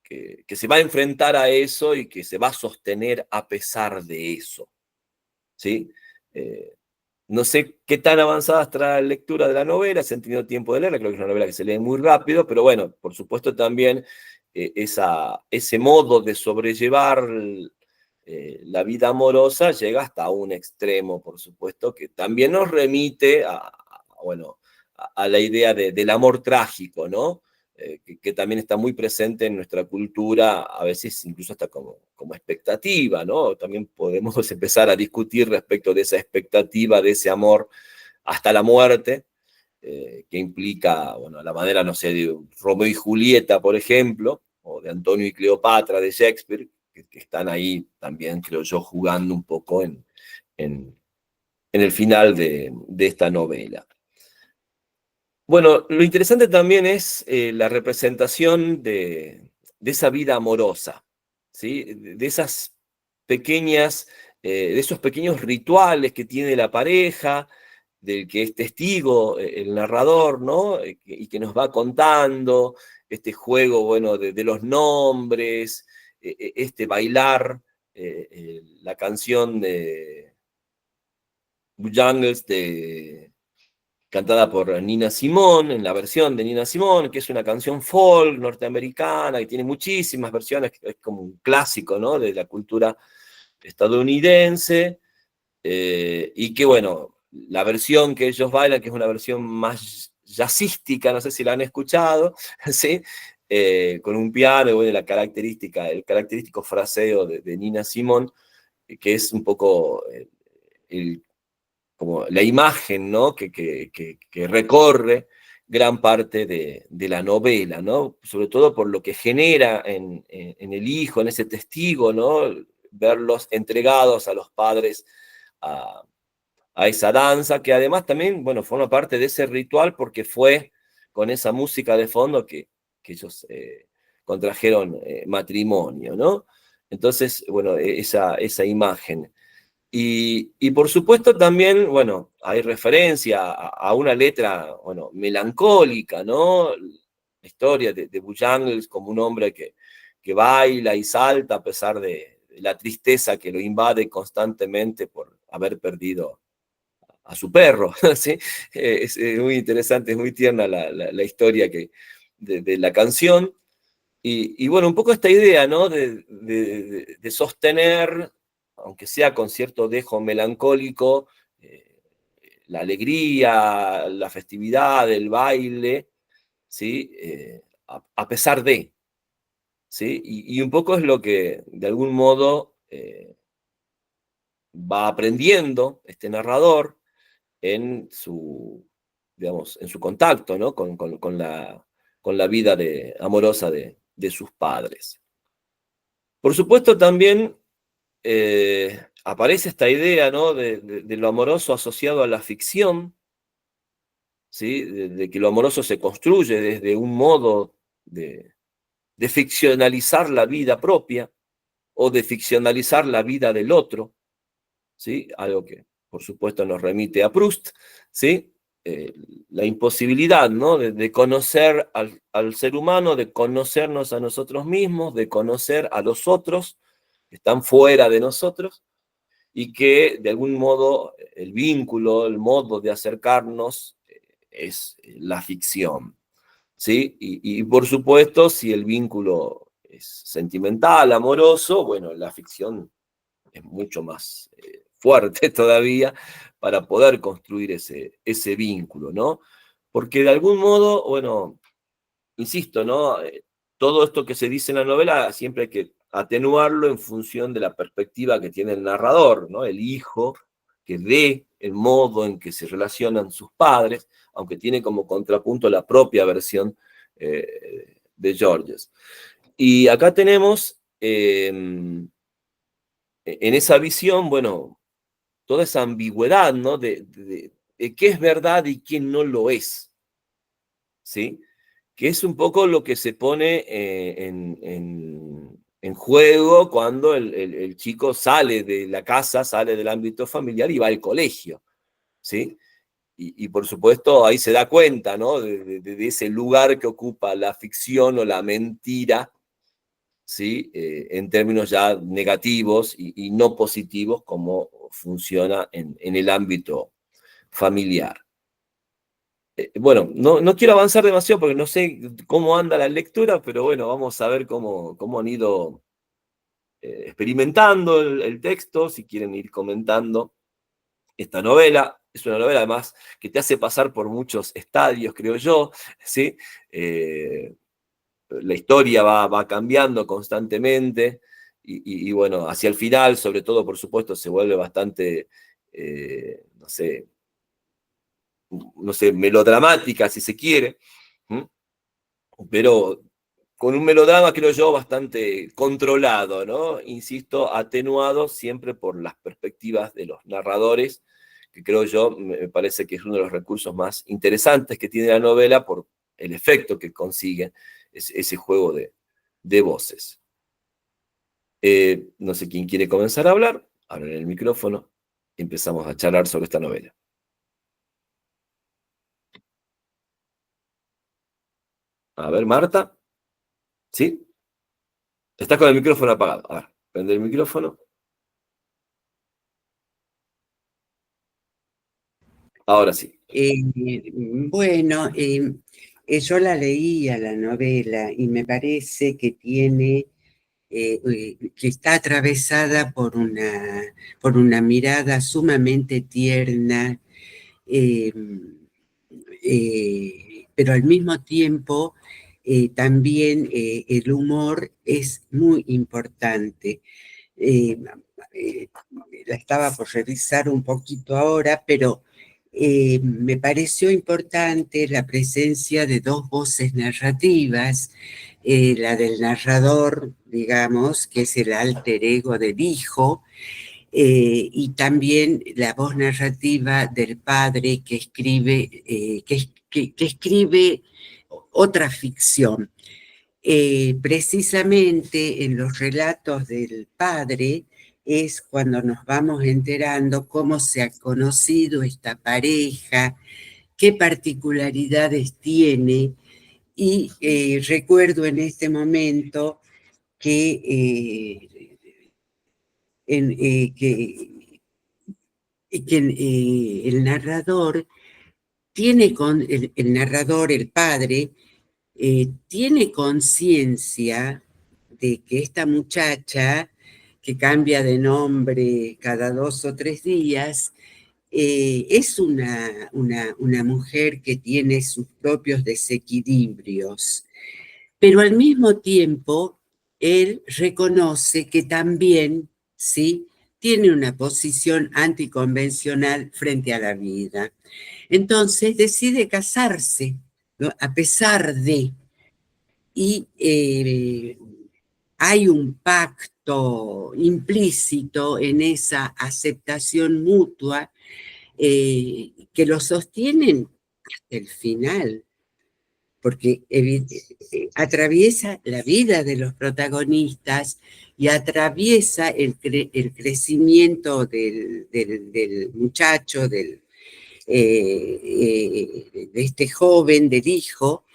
que se va a enfrentar a eso y que se va a sostener a pesar de eso, ¿sí? No sé qué tan avanzada estará la lectura de la novela, si han tenido tiempo de leerla, creo que es una novela que se lee muy rápido, pero bueno, por supuesto también ese modo de sobrellevar la vida amorosa llega hasta un extremo, por supuesto, que también nos remite bueno, a la idea del amor trágico, ¿no? Que también está muy presente en nuestra cultura, a veces incluso hasta como expectativa, ¿no? También podemos empezar a discutir respecto de esa expectativa, de ese amor hasta la muerte, que implica, bueno, la manera, no sé, de Romeo y Julieta, por ejemplo, o de Antonio y Cleopatra de Shakespeare, que están ahí también, creo yo, jugando un poco en el final de esta novela. Bueno, lo interesante también es la representación de esa vida amorosa, ¿sí? De esas pequeñas, de esos pequeños rituales que tiene la pareja, del que es testigo el narrador, ¿no? Y que nos va contando este juego, bueno, de los nombres, este bailar, la canción de Bojangles cantada por Nina Simone, en la versión de Nina Simone, que es una canción folk norteamericana, que tiene muchísimas versiones, es como un clásico, ¿no? De la cultura estadounidense, y que, bueno, la versión que ellos bailan, que es una versión más jazzística, no sé si la han escuchado, ¿sí? Con un piano, y bueno, el característico fraseo de Nina Simone, que es un poco como la imagen, ¿no? que recorre gran parte de la novela, ¿no? Sobre todo por lo que genera en el hijo, en ese testigo, ¿no? Verlos entregados a los padres a esa danza, que además también, bueno, forma parte de ese ritual porque fue con esa música de fondo que ellos contrajeron matrimonio, ¿no? Entonces, bueno, esa imagen. Y por supuesto también, bueno, hay referencia a una letra, bueno, melancólica, ¿no? La historia de Bojangles como un hombre que baila y salta a pesar de la tristeza que lo invade constantemente por haber perdido a su perro, ¿sí? Es muy interesante, es muy tierna la historia de la canción. Y bueno, un poco esta idea, ¿no? De sostener, aunque sea con cierto dejo melancólico, la alegría, la festividad, el baile, ¿sí? A pesar de, ¿sí? Y un poco es lo que, de algún modo, va aprendiendo este narrador en su, digamos, en su contacto, ¿no? Con la vida amorosa de sus padres. Por supuesto, también aparece esta idea, ¿no? de lo amoroso asociado a la ficción, ¿sí? De que lo amoroso se construye desde un modo de ficcionalizar la vida propia o de ficcionalizar la vida del otro, ¿sí? Algo que, por supuesto, nos remite a Proust, ¿sí? Eh, la imposibilidad, ¿no? de conocer al ser humano, de conocernos a nosotros mismos, de conocer a los otros que están fuera de nosotros, y que de algún modo el vínculo, el modo de acercarnos es la ficción, ¿sí? Y por supuesto, si el vínculo es sentimental, amoroso, bueno, la ficción es mucho más fuerte todavía para poder construir ese vínculo, ¿no? Porque de algún modo, bueno, insisto, ¿no? Todo esto que se dice en la novela siempre hay que atenuarlo en función de la perspectiva que tiene el narrador, ¿no? El hijo que ve el modo en que se relacionan sus padres, aunque tiene como contrapunto la propia versión de Georges. Y acá tenemos, en esa visión, bueno, toda esa ambigüedad, ¿no? De qué es verdad y qué no lo es, ¿sí? Que es un poco lo que se pone en juego cuando el chico sale de la casa, sale del ámbito familiar y va al colegio, ¿sí? Y por supuesto ahí se da cuenta, ¿no? De ese lugar que ocupa la ficción o la mentira, ¿sí? En términos ya negativos y no positivos, como funciona en el ámbito familiar. Bueno, no quiero avanzar demasiado porque no sé cómo anda la lectura, pero bueno, vamos a ver cómo han ido experimentando el texto, si quieren ir comentando esta novela. Es una novela además que te hace pasar por muchos estadios, creo yo, ¿sí? La historia va cambiando constantemente y bueno, hacia el final, sobre todo, por supuesto, se vuelve bastante, no sé, melodramática, si se quiere, ¿m? Pero con un melodrama, creo yo, bastante controlado, ¿no? Insisto, atenuado siempre por las perspectivas de los narradores, que creo yo, me parece que es uno de los recursos más interesantes que tiene la novela por el efecto que consigue ese juego de voces. No sé quién quiere comenzar a hablar, abren el micrófono y empezamos a charlar sobre esta novela. A ver, Marta, ¿sí? Estás con el micrófono apagado. A ver, prende el micrófono. Ahora sí. Bueno, yo la leía la novela y me parece que tiene, que está atravesada por una mirada sumamente tierna, eh, pero al mismo tiempo también el humor es muy importante. Eh, la estaba por revisar un poquito ahora, pero me pareció importante la presencia de dos voces narrativas, la del narrador, digamos, que es el alter ego del hijo, y también la voz narrativa del padre que escribe, que escribe otra ficción. Precisamente en los relatos del padre es cuando nos vamos enterando cómo se ha conocido esta pareja, qué particularidades tiene, y recuerdo en este momento que, el narrador el narrador, el padre, tiene conciencia de que esta muchacha, que cambia de nombre cada 2 o 3 días, es una mujer que tiene sus propios desequilibrios, pero al mismo tiempo él reconoce que también, ¿sí?, tiene una posición anticonvencional frente a la vida. Entonces decide casarse, ¿no?, a pesar de, y hay un pacto implícito en esa aceptación mutua que lo sostienen hasta el final, porque atraviesa la vida de los protagonistas y atraviesa el crecimiento del muchacho, de este joven, del hijo,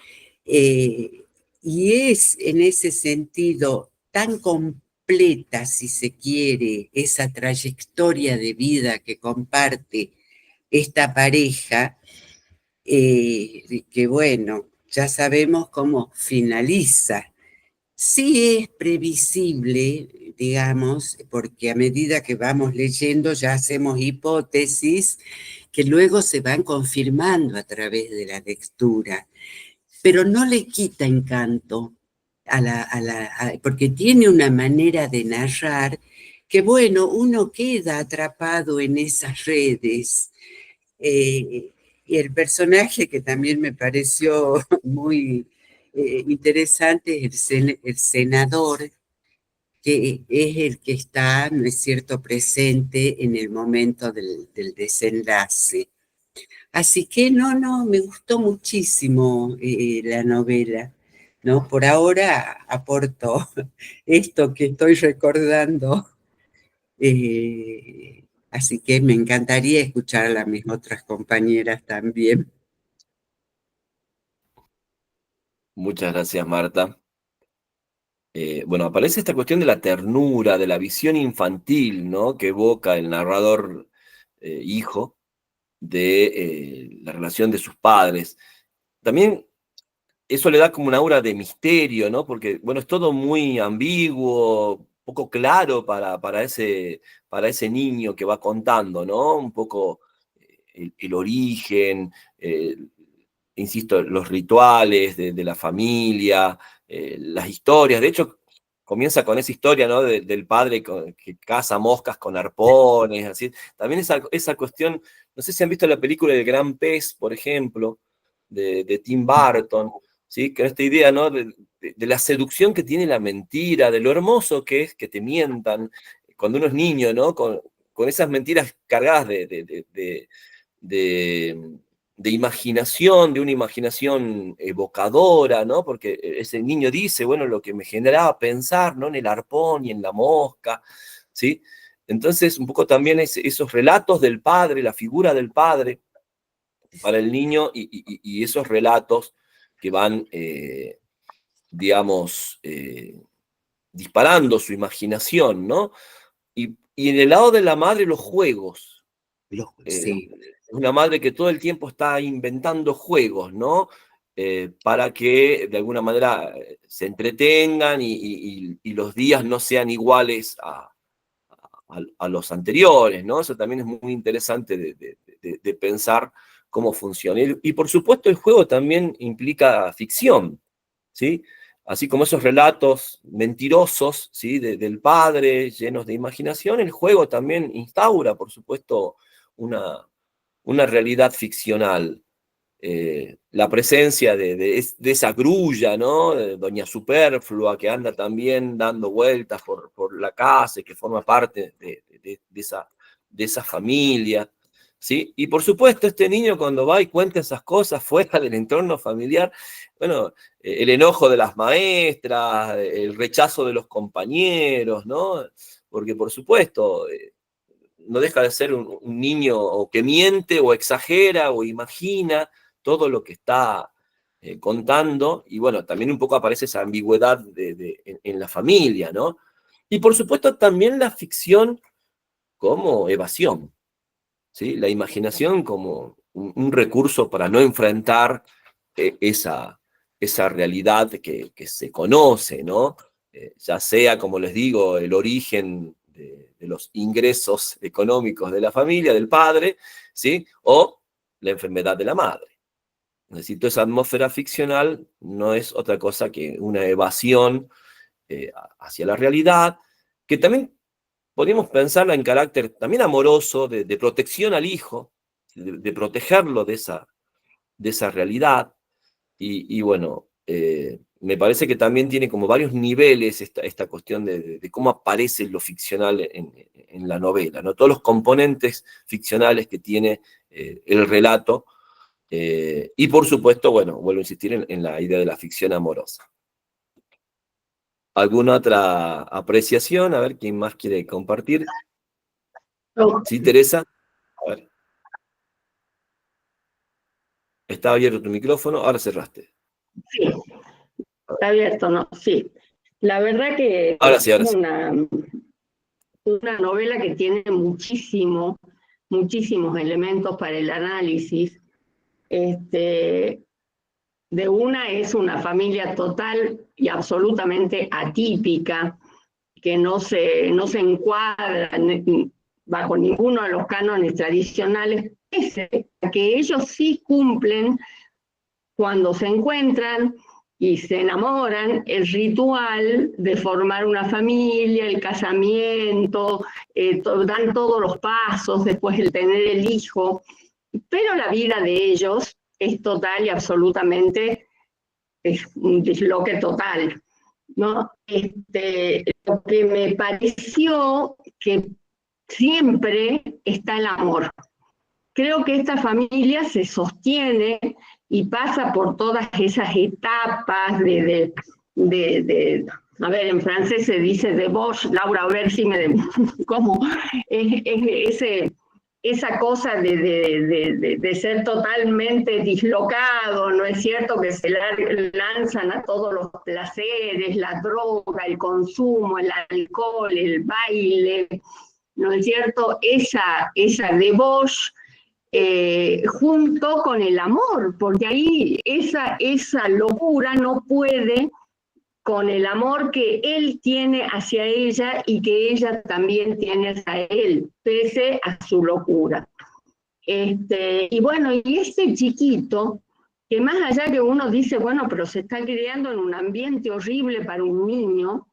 y es en ese sentido tan completa, si se quiere, esa trayectoria de vida que comparte esta pareja, que bueno, ya sabemos cómo finaliza. Sí es previsible, digamos, porque a medida que vamos leyendo ya hacemos hipótesis que luego se van confirmando a través de la lectura, pero no le quita encanto porque tiene una manera de narrar que, bueno, uno queda atrapado en esas redes. Y el personaje que también me pareció muy interesante es el senador, que es el que está, ¿no es cierto?, presente en el momento del desenlace. Así que no, me gustó muchísimo la novela, ¿no? Por ahora aporto esto que estoy recordando, Así que me encantaría escuchar a mis otras compañeras también. Muchas gracias, Marta. Bueno, aparece esta cuestión de la ternura, de la visión infantil, ¿no? Que evoca el narrador hijo de la relación de sus padres. También eso le da como una aura de misterio, ¿no? Porque, bueno, es todo muy ambiguo, poco claro para ese niño que va contando, ¿no? Un poco el origen, insisto, los rituales de la familia, las historias. De hecho, comienza con esa historia, ¿no? Del padre que caza moscas con arpones, así. También esa cuestión, no sé si han visto la película El Gran Pez, por ejemplo, de Tim Burton, ¿sí? Con esta idea, ¿no? De la seducción que tiene la mentira, de lo hermoso que es que te mientan cuando uno es niño, ¿no? Con esas mentiras cargadas de, de imaginación, de una imaginación evocadora, ¿no? Porque ese niño dice, bueno, lo que me generaba pensar, ¿no? En el arpón y en la mosca, ¿sí? Entonces, un poco también esos relatos del padre, la figura del padre para el niño y esos relatos que van, digamos, disparando su imaginación, ¿no? Y en el lado de la madre, los juegos. Sí. Una madre que todo el tiempo está inventando juegos, ¿no? Para que de alguna manera se entretengan y los días no sean iguales a los anteriores, ¿no? Eso también es muy interesante de pensar cómo funciona. Y por supuesto el juego también implica ficción, ¿sí? Así como esos relatos mentirosos, ¿sí? Del padre, llenos de imaginación, el juego también instaura, por supuesto, una realidad ficcional. La presencia de esa grulla, ¿no? De Doña Superflua, que anda también dando vueltas por la casa y que forma parte de esa familia, ¿sí? Y por supuesto, este niño cuando va y cuenta esas cosas fuera del entorno familiar, bueno, el enojo de las maestras, el rechazo de los compañeros, ¿no? Porque por supuesto, no deja de ser un niño o que miente o exagera o imagina todo lo que está contando, y bueno, también un poco aparece esa ambigüedad en la familia, ¿no? Y por supuesto también la ficción como evasión, ¿sí? La imaginación como un recurso para no enfrentar esa realidad que se conoce, ¿no? Ya sea, como les digo, el origen de los ingresos económicos de la familia, del padre, ¿sí? O la enfermedad de la madre. Es decir, toda esa atmósfera ficcional no es otra cosa que una evasión hacia la realidad, que también podríamos pensarla en carácter también amoroso, de protección al hijo, de protegerlo de esa realidad. Y bueno, me parece que también tiene como varios niveles esta cuestión de cómo aparece lo ficcional en la novela, ¿no? Todos los componentes ficcionales que tiene el relato. Y por supuesto, bueno, vuelvo a insistir en la idea de la ficción amorosa. ¿Alguna otra apreciación? A ver, ¿quién más quiere compartir? No, ¿Sí, Teresa? A ver. Estaba abierto tu micrófono, ahora cerraste. sí, está abierto, ¿no? Sí. La verdad que Ahora es sí, ahora sí. una novela que tiene muchísimos elementos para el análisis. De una es una familia total y absolutamente atípica, que no se encuadra bajo ninguno de los cánones tradicionales, pese a que ellos sí cumplen cuando se encuentran y se enamoran, el ritual de formar una familia, el casamiento, dan todos los pasos, después el tener el hijo, pero la vida de ellos es total y absolutamente es un disloque total, ¿no? Lo que me pareció que siempre está el amor. Creo que esta familia se sostiene y pasa por todas esas etapas de a ver, en francés se dice debauche, Laura, a ver si me... ¿Cómo? Esa cosa de ser totalmente dislocado, ¿no es cierto? Que se lanzan a todos los placeres, la droga, el consumo, el alcohol, el baile, ¿no es cierto? Esa debauche junto con el amor, porque ahí esa locura no puede con el amor que él tiene hacia ella y que ella también tiene hacia él, pese a su locura. Y bueno, y este chiquito, que más allá que uno dice, bueno, pero se está criando en un ambiente horrible para un niño,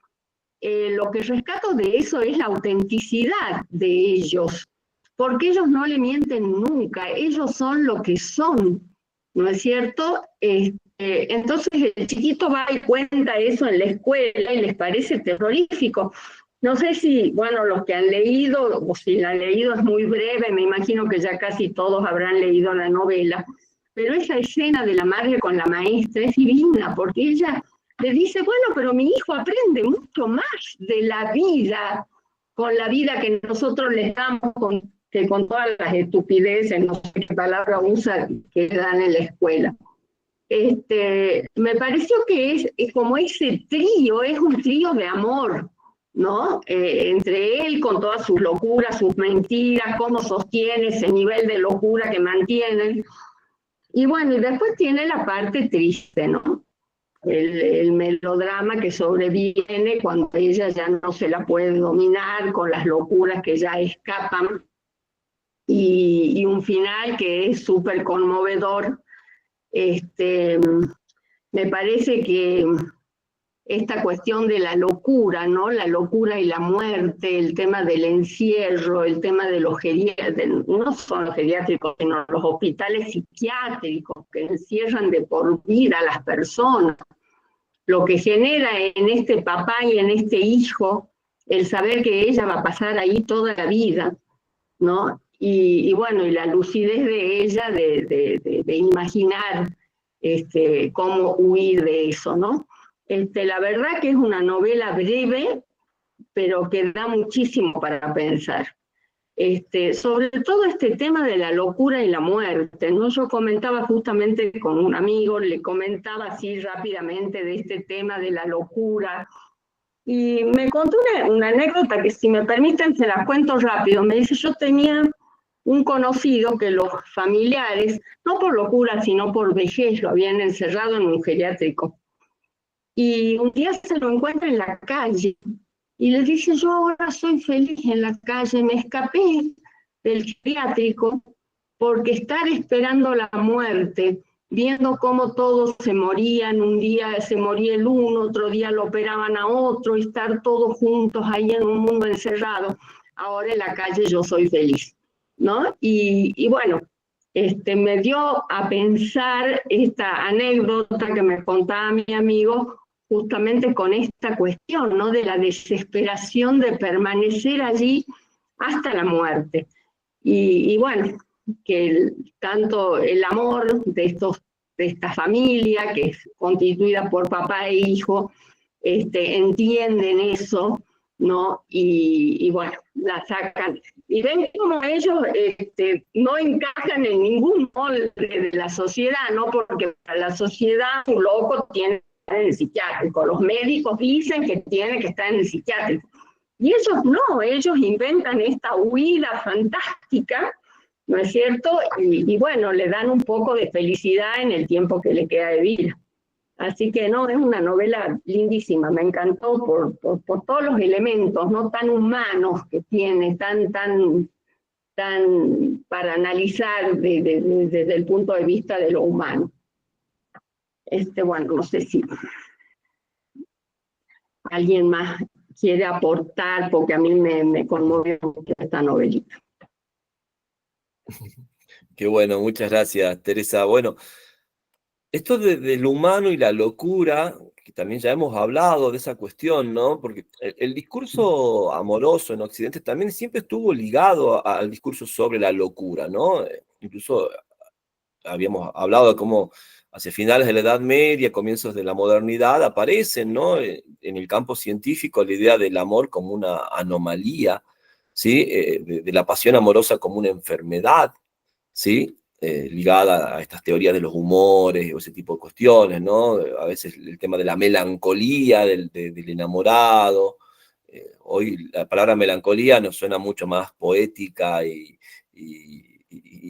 lo que rescato de eso es la autenticidad de ellos, porque ellos no le mienten nunca, ellos son lo que son, ¿no es cierto? Entonces el chiquito va y cuenta eso en la escuela y les parece terrorífico. No sé si, bueno, los que han leído, o si la han leído es muy breve, me imagino que ya casi todos habrán leído la novela, pero esa escena de la madre con la maestra es divina, porque ella le dice, bueno, pero mi hijo aprende mucho más de la vida, con la vida que nosotros le damos, que con todas las estupideces, no sé qué palabra usa, que dan en la escuela. Me pareció que es como ese trío, es un trío de amor, ¿no? Entre él con todas sus locuras, sus mentiras, cómo sostiene ese nivel de locura que mantienen. Y bueno, y después tiene la parte triste, ¿no? El melodrama que sobreviene cuando ella ya no se la puede dominar con las locuras que ya escapan y un final que es súper conmovedor. Me parece que esta cuestión de la locura, ¿no? La locura y la muerte, el tema del encierro, el tema de los geriátricos, no son los geriátricos, sino los hospitales psiquiátricos que encierran de por vida a las personas. Lo que genera en este papá y en este hijo el saber que ella va a pasar ahí toda la vida, ¿no? Y bueno, y la lucidez de ella de imaginar cómo huir de eso, ¿no? La verdad que es una novela breve, pero que da muchísimo para pensar. Sobre todo este tema de la locura y la muerte, ¿no? Yo comentaba justamente con un amigo, le comentaba así rápidamente de este tema de la locura, y me contó una anécdota que si me permiten se la cuento rápido. Me dice, yo tenía un conocido que los familiares, no por locura, sino por vejez, lo habían encerrado en un geriátrico. Y un día se lo encuentra en la calle y le dice, yo ahora soy feliz en la calle, me escapé del geriátrico porque estar esperando la muerte, viendo cómo todos se morían, un día se moría el uno, otro día lo operaban a otro, y estar todos juntos ahí en un mundo encerrado, ahora en la calle yo soy feliz, ¿no? Y bueno, me dio a pensar esta anécdota que me contaba mi amigo, justamente con esta cuestión, ¿no? De la desesperación de permanecer allí hasta la muerte. Y bueno, que tanto el amor de esta familia, que es constituida por papá e hijo, entienden eso, ¿no? Y bueno, la sacan. Y ven como ellos no encajan en ningún molde de la sociedad, ¿no? Porque para la sociedad un loco tiene que estar en el psiquiátrico. Los médicos dicen que tiene que estar en el psiquiátrico. Y ellos no, ellos inventan esta huida fantástica, ¿no es cierto? Y bueno, le dan un poco de felicidad en el tiempo que le queda de vida. Así que no, es una novela lindísima, me encantó por todos los elementos, no tan humanos que tiene, tan para analizar desde el punto de vista de lo humano. Bueno, no sé si alguien más quiere aportar, porque a mí me conmovió mucho esta novelita. Qué bueno, muchas gracias, Teresa. Bueno, esto del humano y la locura, que también ya hemos hablado de esa cuestión, ¿no? Porque el discurso amoroso en Occidente también siempre estuvo ligado al discurso sobre la locura, ¿no? Incluso habíamos hablado de cómo hacia finales de la Edad Media, comienzos de la modernidad, aparecen, ¿no?, en el campo científico la idea del amor como una anomalía, ¿sí?, de la pasión amorosa como una enfermedad, ¿sí?, ligada a estas teorías de los humores o ese tipo de cuestiones, ¿no? A veces el tema de la melancolía del enamorado. Hoy la palabra melancolía nos suena mucho más poética y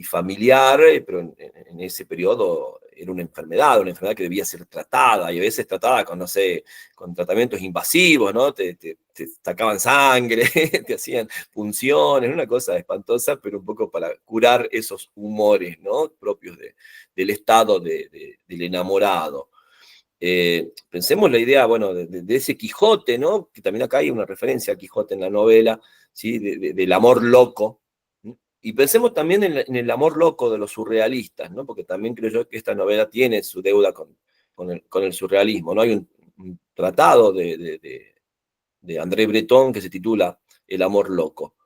familiar, pero en ese periodo era una enfermedad que debía ser tratada, y a veces tratada con, no sé, con tratamientos invasivos, ¿no? Te sacaban sangre, te hacían punciones, una cosa espantosa, pero un poco para curar esos humores, ¿no?, propios del estado del enamorado. Pensemos la idea, bueno, de ese Quijote, ¿no?, que también acá hay una referencia a Quijote en la novela, ¿sí?, del amor loco. Y pensemos también en el amor loco de los surrealistas, ¿no?, porque también creo yo que esta novela tiene su deuda con el surrealismo, ¿no? Hay un tratado de André Breton que se titula El amor loco,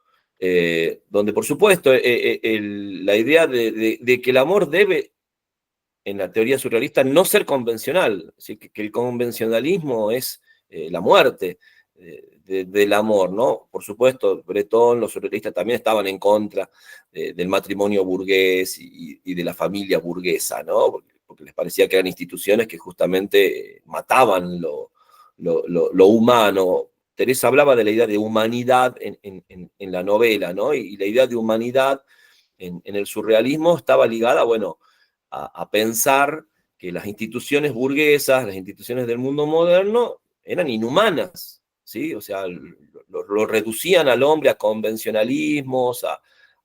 donde por supuesto la idea de que el amor debe, en la teoría surrealista, no ser convencional, ¿sí?, que el convencionalismo es la muerte del amor, ¿no? Por supuesto, Breton, los surrealistas también estaban en contra del matrimonio burgués y de la familia burguesa, ¿no? Porque les parecía que eran instituciones que justamente mataban lo humano. Teresa hablaba de la idea de humanidad en la novela, ¿no? Y la idea de humanidad en el surrealismo estaba ligada, bueno, a pensar que las instituciones burguesas, las instituciones del mundo moderno, eran inhumanas, ¿sí? O sea, lo reducían al hombre a convencionalismos,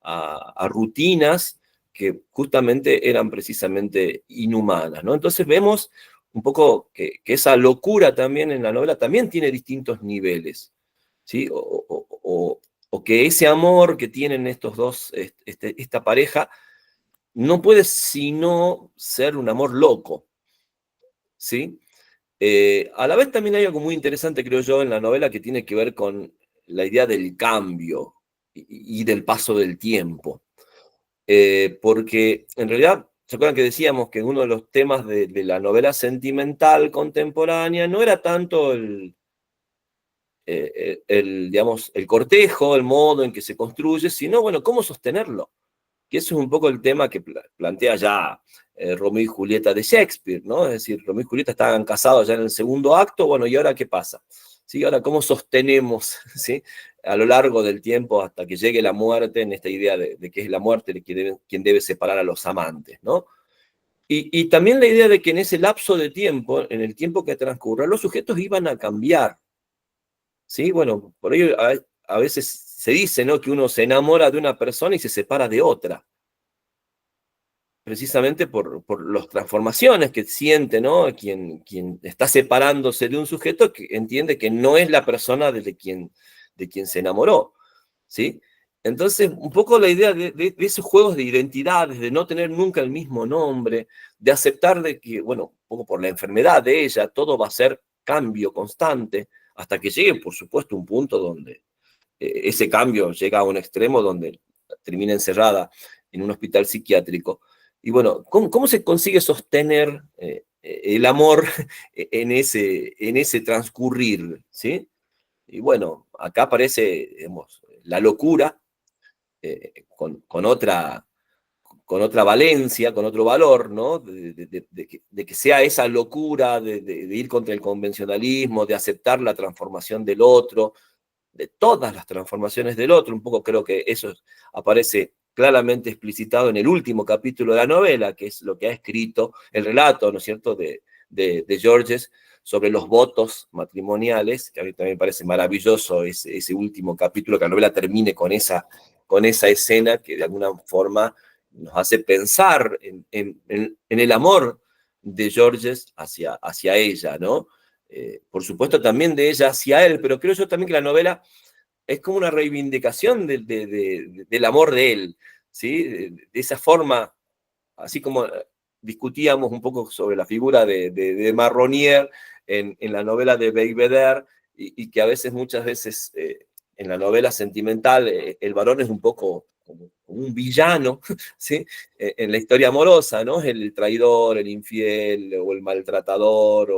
a rutinas que justamente eran precisamente inhumanas, ¿no? Entonces vemos un poco que esa locura también en la novela también tiene distintos niveles, ¿sí? O que ese amor que tienen estos dos, esta pareja, no puede sino ser un amor loco, ¿sí? A la vez también hay algo muy interesante, creo yo, en la novela que tiene que ver con la idea del cambio y del paso del tiempo. Porque en realidad, ¿se acuerdan que decíamos que uno de los temas de la novela sentimental contemporánea no era tanto digamos, el cortejo, el modo en que se construye, sino, bueno, cómo sostenerlo? Que eso es un poco el tema que plantea ya Romeo y Julieta de Shakespeare, ¿no? Es decir, Romeo y Julieta estaban casados ya en el segundo acto, bueno, ¿y ahora qué pasa? ¿Sí? Ahora, ¿cómo sostenemos, ¿sí?, a lo largo del tiempo hasta que llegue la muerte, en esta idea de que es la muerte quien debe separar a los amantes, ¿no? Y también la idea de que en ese lapso de tiempo, en el tiempo que transcurra, los sujetos iban a cambiar, ¿sí? Bueno, por ello a veces se dice, ¿no?, que uno se enamora de una persona y se separa de otra, precisamente por las transformaciones que siente, ¿no?, quien está separándose de un sujeto que entiende que no es la persona de quien se enamoró, ¿sí? Entonces, un poco la idea de esos juegos de identidades, de no tener nunca el mismo nombre, de aceptar de que, bueno, un poco por la enfermedad de ella, todo va a ser cambio constante, hasta que llegue, por supuesto, un punto donde ese cambio llega a un extremo donde termina encerrada en un hospital psiquiátrico. Y bueno, ¿cómo se consigue sostener el amor en ese transcurrir, ¿sí? Y bueno, acá aparece, digamos, la locura con otra valencia, con otro valor, ¿no? De que sea esa locura de ir contra el convencionalismo, de aceptar la transformación del otro, de todas las transformaciones del otro. Un poco creo que eso aparece claramente explicitado en el último capítulo de la novela, que es lo que ha escrito el relato, ¿no es cierto?, de Georges sobre los votos matrimoniales, que a mí también me parece maravilloso ese último capítulo, que la novela termine con esa escena que de alguna forma nos hace pensar en el amor de Georges hacia ella, ¿no? Por supuesto también de ella hacia él, pero creo yo también que la novela es como una reivindicación del amor de él, ¿sí? De esa forma, así como discutíamos un poco sobre la figura de Marronier en la novela de Belvedere, y que muchas veces en la novela sentimental el varón es un poco como un villano, ¿sí? En la historia amorosa, ¿no? El traidor, el infiel, o el maltratador,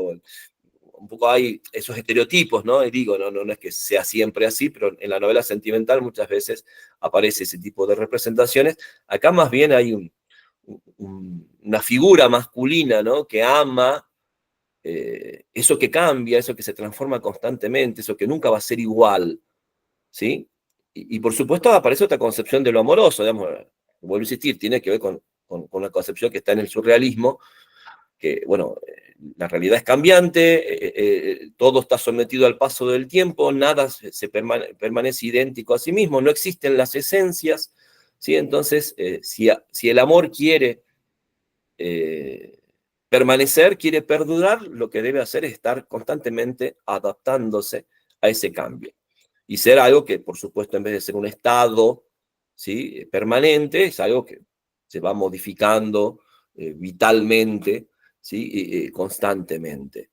un poco hay esos estereotipos, ¿no? Y digo, no es que sea siempre así, pero en la novela sentimental muchas veces aparece ese tipo de representaciones. Acá más bien hay una figura masculina, ¿no? Que ama eso que cambia, eso que se transforma constantemente, eso que nunca va a ser igual, ¿sí? Y por supuesto aparece otra concepción de lo amoroso, digamos, vuelvo a insistir, tiene que ver con una concepción que está en el surrealismo, que, bueno, la realidad es cambiante, todo está sometido al paso del tiempo, nada permanece idéntico a sí mismo, no existen las esencias, ¿sí? Entonces, si el amor quiere permanecer, quiere perdurar, lo que debe hacer es estar constantemente adaptándose a ese cambio. Y ser algo que, por supuesto, en vez de ser un estado, ¿sí?, permanente, es algo que se va modificando vitalmente, ¿sí?, constantemente.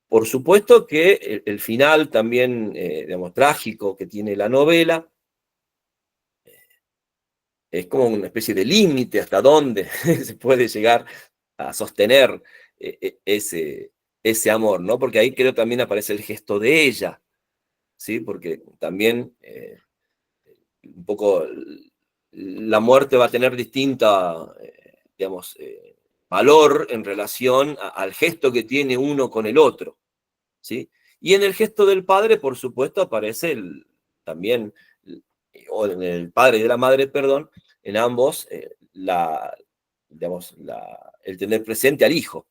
Por supuesto que el final también, digamos, trágico que tiene la novela, es como una especie de límite hasta dónde se puede llegar a sostener ese amor, ¿no? Porque ahí creo también aparece el gesto de ella, ¿sí? Porque también un poco la muerte va a tener distinta, digamos, valor en relación al gesto que tiene uno con el otro, ¿sí? Y en el gesto del padre, por supuesto, aparece también, o en el padre y de la madre, perdón, en ambos, digamos, el tener presente al hijo.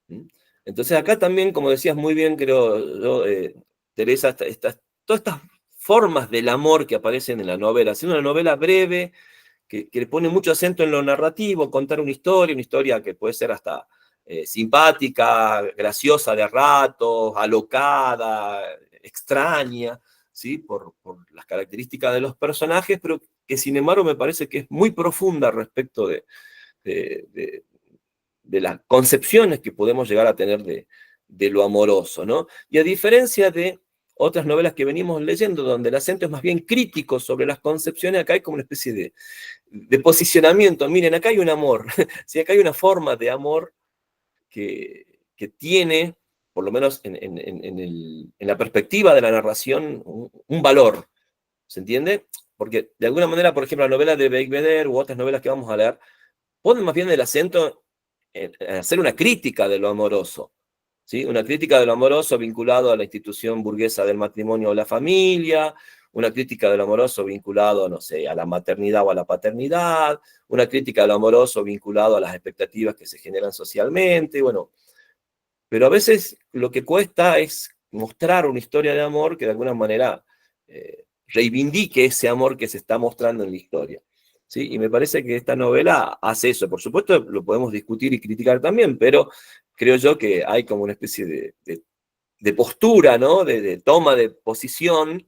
¿Mm? Entonces acá también, como decías muy bien, creo yo, Teresa, todas estas formas del amor que aparecen en la novela, es una novela breve, que le pone mucho acento en lo narrativo, contar una historia que puede ser hasta simpática, graciosa de ratos, alocada, extraña, ¿sí? Por las características de los personajes, pero que sin embargo me parece que es muy profunda respecto de las concepciones que podemos llegar a tener de lo amoroso, ¿no? Y a diferencia de otras novelas que venimos leyendo, donde el acento es más bien crítico sobre las concepciones, acá hay como una especie de posicionamiento. Miren, acá hay un amor, ¿sí? Acá hay una forma de amor que tiene, por lo menos en la perspectiva de la narración, un valor, ¿se entiende? Porque de alguna manera, por ejemplo, la novela de Beigbeder u otras novelas que vamos a leer, ponen más bien el acento en hacer una crítica de lo amoroso, ¿sí? Una crítica de lo amoroso vinculado a la institución burguesa del matrimonio o la familia, una crítica de lo amoroso vinculado, no sé, a la maternidad o a la paternidad, una crítica de lo amoroso vinculado a las expectativas que se generan socialmente, bueno. Pero a veces lo que cuesta es mostrar una historia de amor que de alguna manera reivindique ese amor que se está mostrando en la historia, ¿sí? Y me parece que esta novela hace eso. Por supuesto, lo podemos discutir y criticar también, pero creo yo que hay como una especie de postura, ¿no? De toma de posición,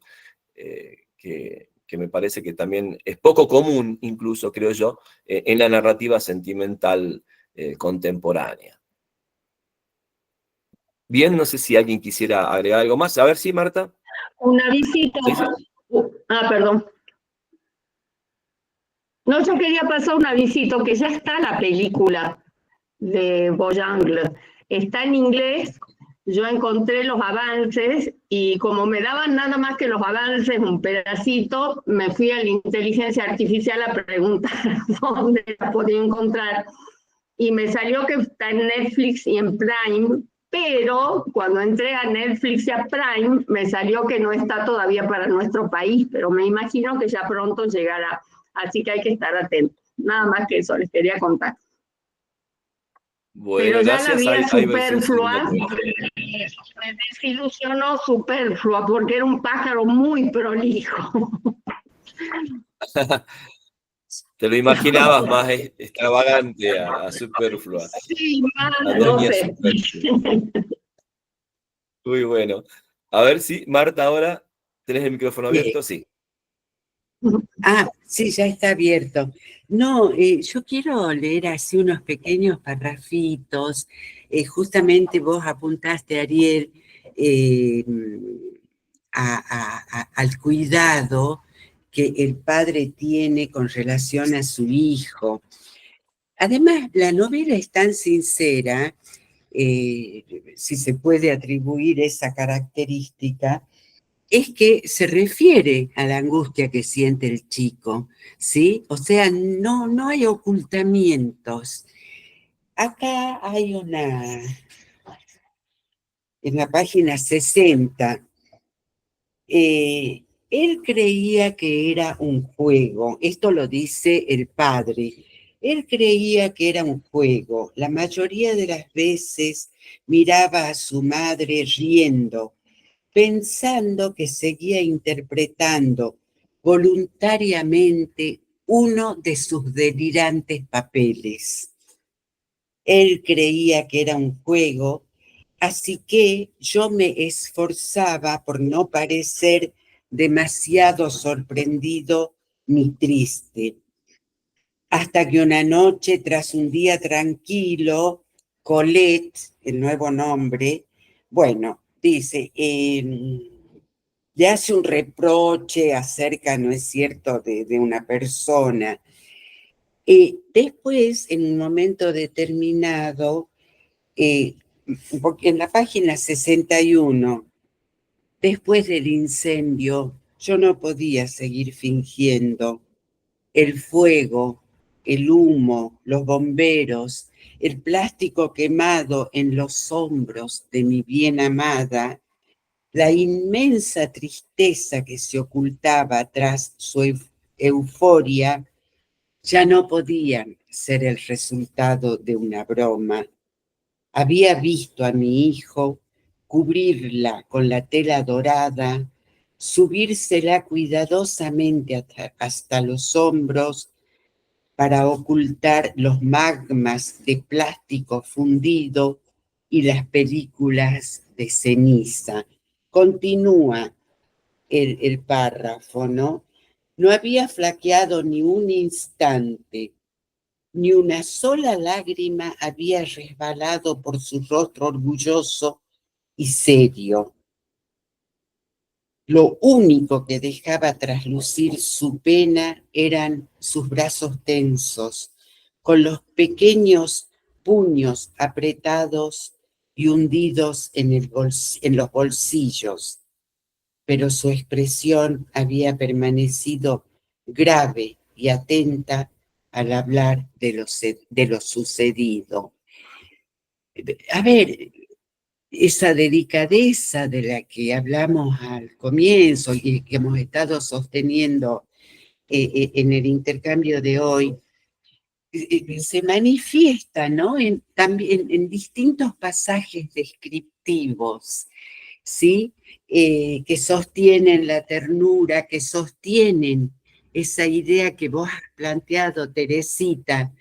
que me parece que también es poco común, incluso, creo yo, en la narrativa sentimental contemporánea. Bien, no sé si alguien quisiera agregar algo más. A ver, sí, Marta. Una visita. Sí, sí. Perdón. No, yo quería pasar una visita, que ya está la película de Boyangle. Está en inglés, yo encontré los avances y como me daban nada más que los avances, un pedacito, me fui a la inteligencia artificial a preguntar dónde la podía encontrar. Y me salió que está en Netflix y en Prime, pero cuando entré a Netflix y a Prime, me salió que no está todavía para nuestro país, pero me imagino que ya pronto llegará. Así que hay que estar atentos. Nada más que eso les quería contar. Bueno, pero ya gracias. la vi Hay versión superflua, segunda. me desilusionó superflua, porque era un pájaro muy prolijo. Te lo imaginabas más extravagante a Superflua. Sí, más, A no Doña sé. Superflua. Muy bueno. A ver si, Marta, ahora, ¿tenés el micrófono abierto? Sí. Sí, ya está abierto. No, yo quiero leer así unos pequeños parrafitos. Justamente vos apuntaste, Ariel, al cuidado que el padre tiene con relación a su hijo. Además, la novela es tan sincera, si se puede atribuir esa característica, es que se refiere a la angustia que siente el chico, ¿sí? O sea, no hay ocultamientos. Acá hay en la página 60, él creía que era un juego, esto lo dice el padre, él creía que era un juego, la mayoría de las veces miraba a su madre riendo, pensando que seguía interpretando voluntariamente uno de sus delirantes papeles. Él creía que era un juego, así que yo me esforzaba por no parecer demasiado sorprendido ni triste. Hasta que una noche, tras un día tranquilo, Colette, el nuevo nombre, bueno, dice, le hace un reproche acerca, ¿no es cierto?, de una persona. Después, en un momento determinado, porque en la página 61, después del incendio, yo no podía seguir fingiendo. El fuego, el humo, los bomberos, el plástico quemado en los hombros de mi bien amada, la inmensa tristeza que se ocultaba tras su euforia, ya no podían ser el resultado de una broma. Había visto a mi hijo cubrirla con la tela dorada, subírsela cuidadosamente hasta los hombros para ocultar los magmas de plástico fundido y las películas de ceniza. Continúa el párrafo, ¿no? No había flaqueado ni un instante, ni una sola lágrima había resbalado por su rostro orgulloso y serio. Lo único que dejaba traslucir su pena eran sus brazos tensos, con los pequeños puños apretados y hundidos en los bolsillos, pero su expresión había permanecido grave y atenta al hablar de lo sucedido. A ver, esa delicadeza de la que hablamos al comienzo y que hemos estado sosteniendo en el intercambio de hoy, se manifiesta, ¿no? También en distintos pasajes descriptivos, ¿sí? Que sostienen la ternura, que sostienen esa idea que vos has planteado, Teresita.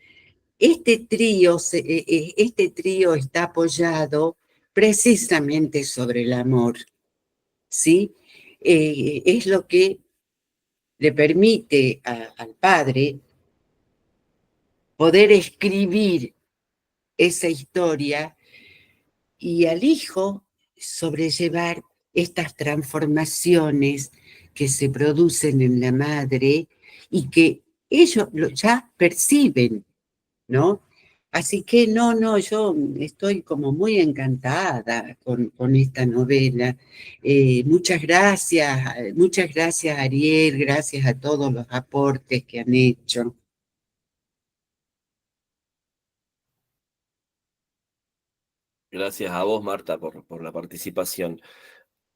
Este trío está apoyado precisamente sobre el amor, ¿sí? Es lo que le permite al padre poder escribir esa historia y al hijo sobrellevar estas transformaciones que se producen en la madre y que ellos ya perciben, ¿no? Así que yo estoy como muy encantada con esta novela. Muchas gracias Ariel, gracias a todos los aportes que han hecho. Gracias a vos, Marta, por la participación.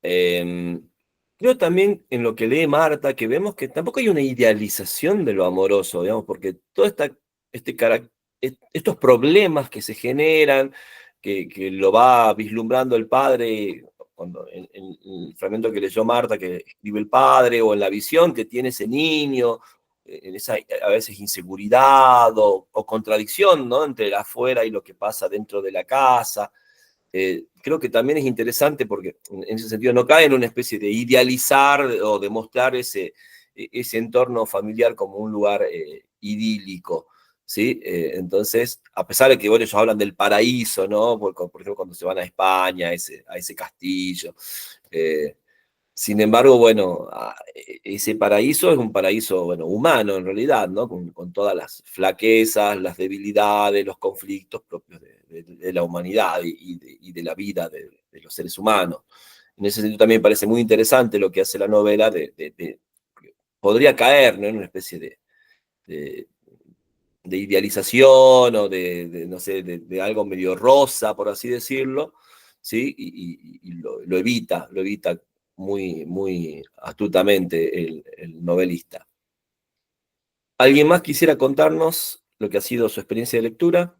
Creo también en lo que lee Marta que vemos que tampoco hay una idealización de lo amoroso, digamos, porque estos problemas que se generan, que lo va vislumbrando el padre, cuando en el fragmento que leyó Marta, que escribe el padre, o en la visión que tiene ese niño, en esa a veces inseguridad o contradicción, ¿no?, entre el afuera y lo que pasa dentro de la casa. Creo que también es interesante porque en ese sentido no cae en una especie de idealizar o de mostrar ese entorno familiar como un lugar idílico, ¿sí? Entonces, a pesar de que bueno, ellos hablan del paraíso, ¿no? Por ejemplo, cuando se van a España, a ese castillo, Sin embargo, bueno, ese paraíso es un paraíso, bueno, humano en realidad, ¿no? Con todas las flaquezas, las debilidades, los conflictos propios de la humanidad y de la vida de los seres humanos. En ese sentido también me parece muy interesante lo que hace la novela podría caer, ¿no? En una especie de, de idealización o no sé, de algo medio rosa, por así decirlo, ¿sí? Y lo evita muy, muy astutamente el novelista. ¿Alguien más quisiera contarnos lo que ha sido su experiencia de lectura?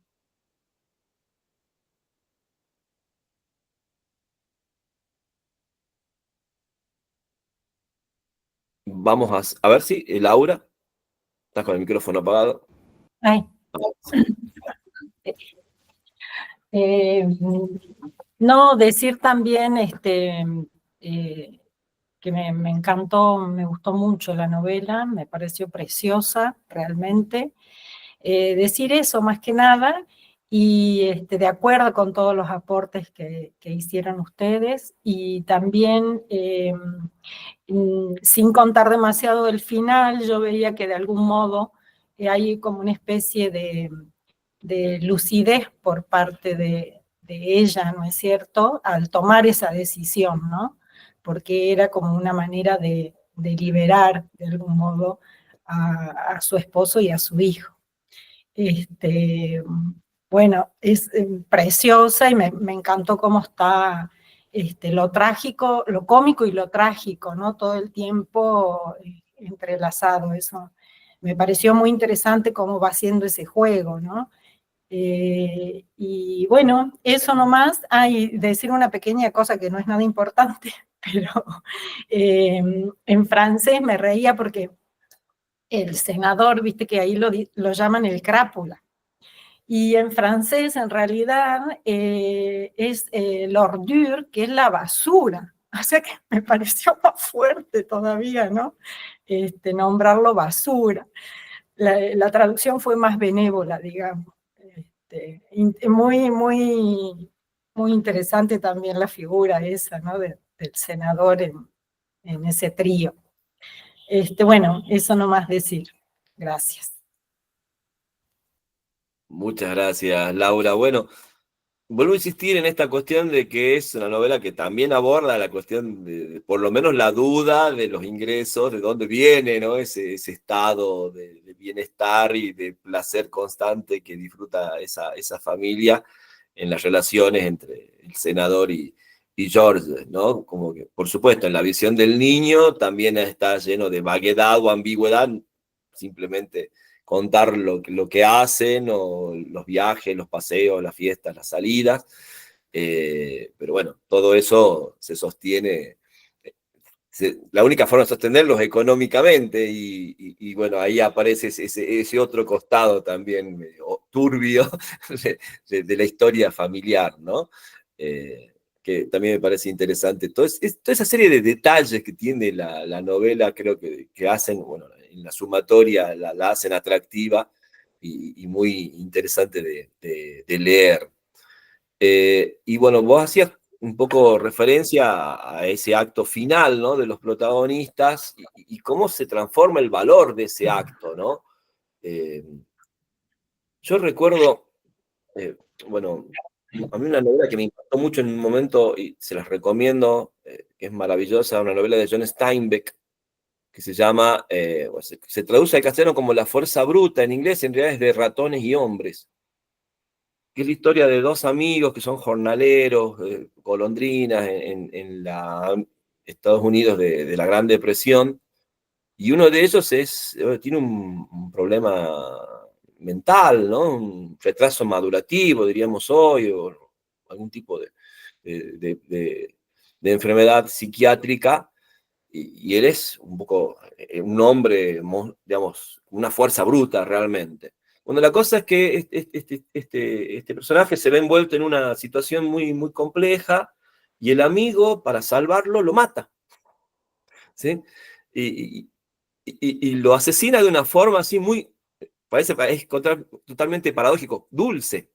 Vamos a ver si Laura, estás con el micrófono apagado. Ay. No, decir también que me encantó, me gustó mucho la novela, me pareció preciosa realmente. Decir eso más que nada, y de acuerdo con todos los aportes que hicieron ustedes, y también sin contar demasiado del final, yo veía que de algún modo hay como una especie de lucidez por parte de ella, ¿no es cierto?, al tomar esa decisión, ¿no? Porque era como una manera de liberar de algún modo a su esposo y a su hijo. Bueno, es preciosa y me encantó cómo está lo trágico, lo cómico y lo trágico, ¿no? Todo el tiempo entrelazado. Eso me pareció muy interesante cómo va haciendo ese juego, ¿no? Y bueno, eso nomás. Hay decir una pequeña cosa que no es nada importante, pero en francés me reía porque el senador, viste que ahí lo llaman el crápula. Y en francés, en realidad, es l'ordure, que es la basura. O sea que me pareció más fuerte todavía, ¿no? Nombrarlo basura. La traducción fue más benévola, digamos. Muy, muy, muy interesante también la figura esa, ¿no? Del senador en ese trío. Bueno, eso nomás decir. Gracias. Muchas gracias, Laura. Bueno, vuelvo a insistir en esta cuestión de que es una novela que también aborda la cuestión por lo menos la duda de los ingresos, de dónde viene, ¿no? Ese estado de bienestar y de placer constante que disfruta esa familia en las relaciones entre el senador y George, ¿no? Como que, por supuesto, en la visión del niño también está lleno de vaguedad o ambigüedad, simplemente contar lo que hacen, o los viajes, los paseos, las fiestas, las salidas, pero bueno, todo eso se sostiene, la única forma de sostenerlo es económicamente, y bueno, ahí aparece ese otro costado también turbio de la historia familiar, ¿no? Que también me parece interesante. Toda esa serie de detalles que tiene la novela, creo que hacen, bueno, en la sumatoria la hacen atractiva y muy interesante de leer. Y bueno, vos hacías un poco referencia a ese acto final, ¿no? De los protagonistas y cómo se transforma el valor de ese acto, ¿no? Yo recuerdo, bueno, a mí una novela que me impactó mucho en un momento, y se las recomiendo, que es maravillosa, una novela de John Steinbeck, que se llama, se traduce al castellano como La Fuerza Bruta, en inglés en realidad es De Ratones y Hombres, que es la historia de dos amigos que son jornaleros, golondrinas en Estados Unidos de la Gran Depresión, y uno de ellos tiene un problema mental, ¿no? Un retraso madurativo, diríamos hoy, o algún tipo de enfermedad psiquiátrica, y él es un poco un hombre, digamos, una fuerza bruta realmente. Bueno, la cosa es que este personaje se ve envuelto en una situación muy, muy compleja, y el amigo, para salvarlo, lo mata, ¿sí? Y lo asesina de una forma así muy, es totalmente paradójico, dulce,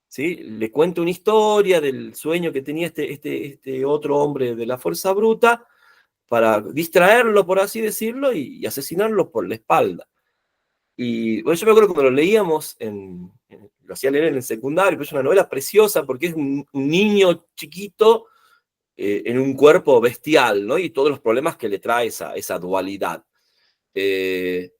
¿sí? Le cuenta una historia del sueño que tenía este otro hombre de la fuerza bruta, para distraerlo, por así decirlo, y asesinarlo por la espalda. Y bueno, yo me acuerdo cuando lo leíamos, lo hacía leer en el secundario, pero es una novela preciosa porque es un niño chiquito en un cuerpo bestial, ¿no? Y todos los problemas que le trae esa dualidad. Y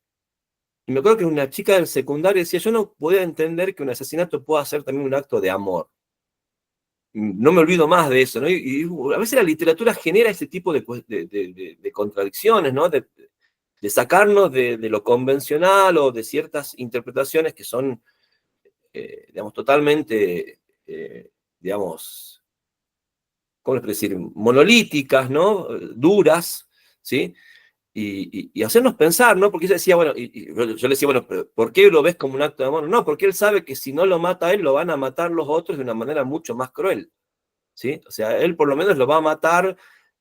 me acuerdo que una chica del secundario decía, yo no podía entender que un asesinato pueda ser también un acto de amor. No me olvido más de eso, ¿no? Y a veces la literatura genera ese tipo de contradicciones, ¿no? De sacarnos de lo convencional o de ciertas interpretaciones que son, digamos, totalmente, digamos, ¿cómo les puedo decir? Monolíticas, ¿no? Duras, ¿sí? Y hacernos pensar, ¿no? Porque ella decía, bueno, yo le decía, bueno, ¿por qué lo ves como un acto de amor? No, porque él sabe que si no lo mata a él, lo van a matar los otros de una manera mucho más cruel, ¿sí? O sea, él por lo menos lo va a matar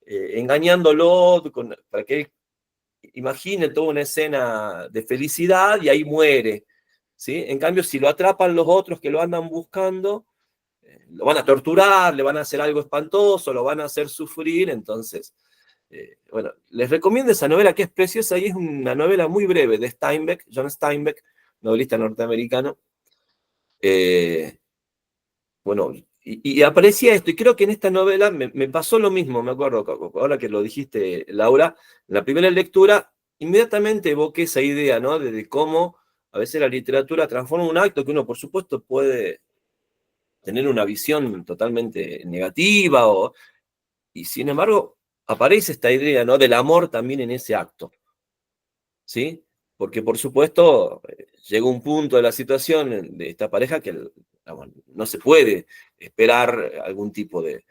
engañándolo para que él imagine toda una escena de felicidad y ahí muere, ¿sí? En cambio, si lo atrapan los otros que lo andan buscando, lo van a torturar, le van a hacer algo espantoso, lo van a hacer sufrir, entonces, bueno, les recomiendo esa novela que es preciosa y es una novela muy breve de Steinbeck, John Steinbeck, novelista norteamericano. Bueno, y aparecía esto, y creo que en esta novela me pasó lo mismo, me acuerdo, ahora que lo dijiste, Laura, en la primera lectura, inmediatamente evoqué esa idea, ¿no? De cómo a veces la literatura transforma un acto que uno, por supuesto, puede tener una visión totalmente negativa, y sin embargo, aparece esta idea, ¿no? Del amor también en ese acto, ¿sí? Porque, por supuesto, llega un punto de la situación de esta pareja que no se puede esperar algún tipo de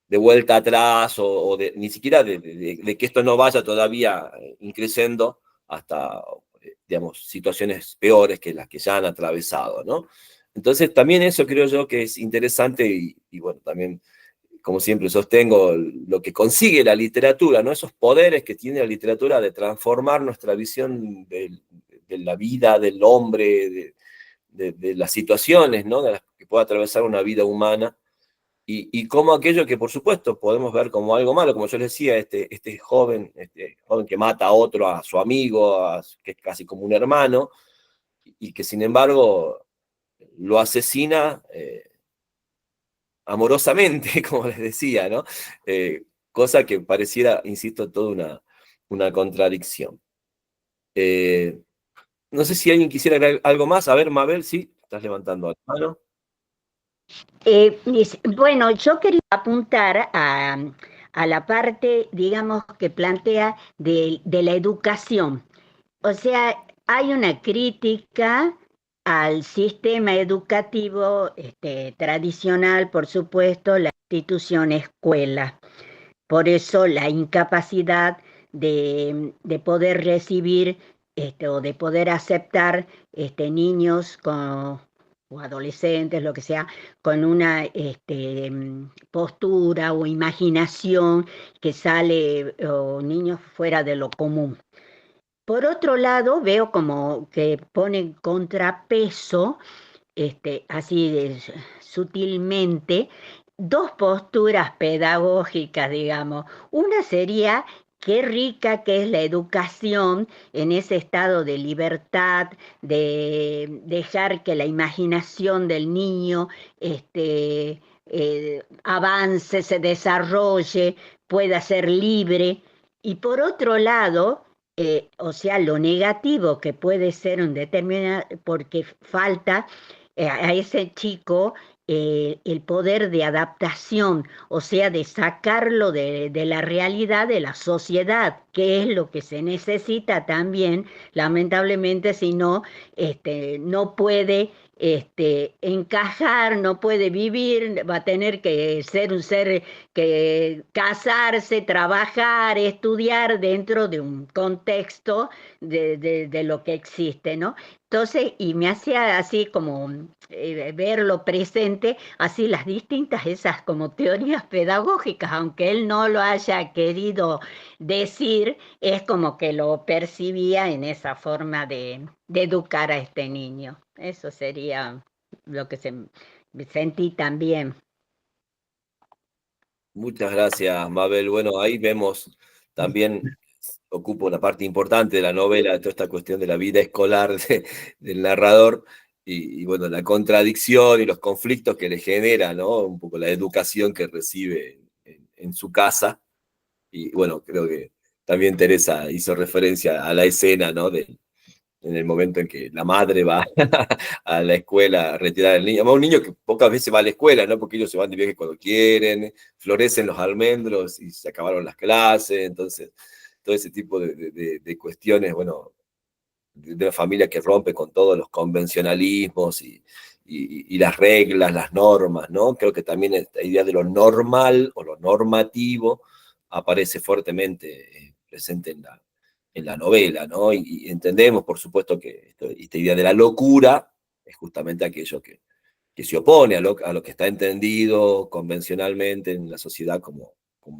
vuelta atrás o ni siquiera de que esto no vaya todavía increciendo hasta, digamos, situaciones peores que las que ya han atravesado, ¿no? Entonces, también eso creo yo que es interesante y bueno, también como siempre sostengo, lo que consigue la literatura, ¿no? Esos poderes que tiene la literatura de transformar nuestra visión de la vida del hombre, de las situaciones, ¿no? De las que puede atravesar una vida humana, y cómo aquello que, por supuesto, podemos ver como algo malo, como yo les decía, este joven que mata a otro, a su amigo, que es casi como un hermano, y que sin embargo lo asesina amorosamente, como les decía, ¿no? Cosa que pareciera, insisto, toda una contradicción. No sé si alguien quisiera agregar algo más. A ver, Mabel, sí, estás levantando la mano. Bueno, yo quería apuntar a la parte, digamos, que plantea de la educación. O sea, hay una crítica al sistema educativo tradicional, por supuesto, la institución escuela. Por eso la incapacidad de poder recibir o de poder aceptar niños o adolescentes, lo que sea, con una postura o imaginación que sale, o niños fuera de lo común. Por otro lado, veo como que ponen contrapeso, así sutilmente, dos posturas pedagógicas, digamos. Una sería qué rica que es la educación en ese estado de libertad, de dejar que la imaginación del niño avance, se desarrolle, pueda ser libre. Y por otro lado, o sea, lo negativo que puede ser un determinado, porque falta a ese chico el poder de adaptación, o sea, de sacarlo de la realidad de la sociedad, que es lo que se necesita también, lamentablemente, si no, no puede encajar, no puede vivir, va a tener que ser un ser que casarse, trabajar, estudiar dentro de un contexto de lo que existe, ¿no? Entonces, y me hacía así como verlo presente, así las distintas esas como teorías pedagógicas, aunque él no lo haya querido decir, es como que lo percibía en esa forma de educar a este niño. Eso sería lo que sentí también. Muchas gracias, Mabel. Bueno, ahí vemos también, ocupa una parte importante de la novela, toda esta cuestión de la vida escolar del narrador bueno, la contradicción y los conflictos que le genera, ¿no? Un poco la educación que recibe en su casa. Y bueno, creo que también Teresa hizo referencia a la escena, ¿no? En el momento en que la madre va a la escuela a retirar al niño. Además, un niño que pocas veces va a la escuela, ¿no? Porque ellos se van de viaje cuando quieren, florecen los almendros y se acabaron las clases, entonces todo ese tipo de cuestiones, bueno, de una familia que rompe con todos los convencionalismos y las reglas, las normas, ¿no? Creo que también esta idea de lo normal o lo normativo aparece fuertemente presente en la novela, ¿no? Y entendemos, por supuesto, que esta idea de la locura es justamente aquello que se opone a lo que está entendido convencionalmente en la sociedad como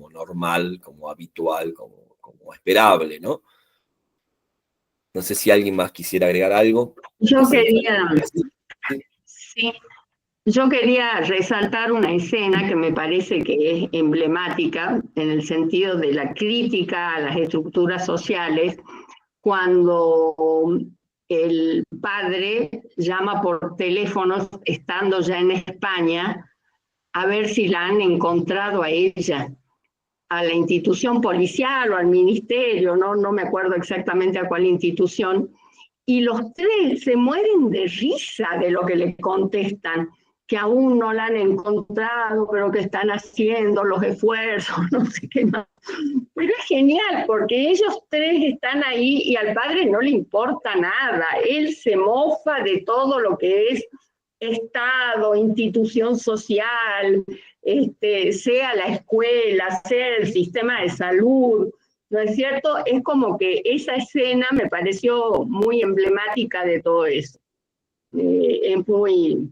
normal, como habitual, como esperable, ¿no? No sé si alguien más quisiera agregar algo. Yo quería, sí, yo quería resaltar una escena que me parece que es emblemática en el sentido de la crítica a las estructuras sociales, cuando el padre llama por teléfono, estando ya en España, a ver si la han encontrado a ella, a la institución policial o al ministerio, no me acuerdo exactamente a cuál institución, y los tres se mueren de risa de lo que le contestan, que aún no la han encontrado, pero que están haciendo los esfuerzos, no sé qué más. Pero es genial, porque ellos tres están ahí y al padre no le importa nada. Él se mofa de todo lo que es Estado, institución social, sea la escuela, sea el sistema de salud, ¿no es cierto? Es como que esa escena me pareció muy emblemática de todo eso. Es muy,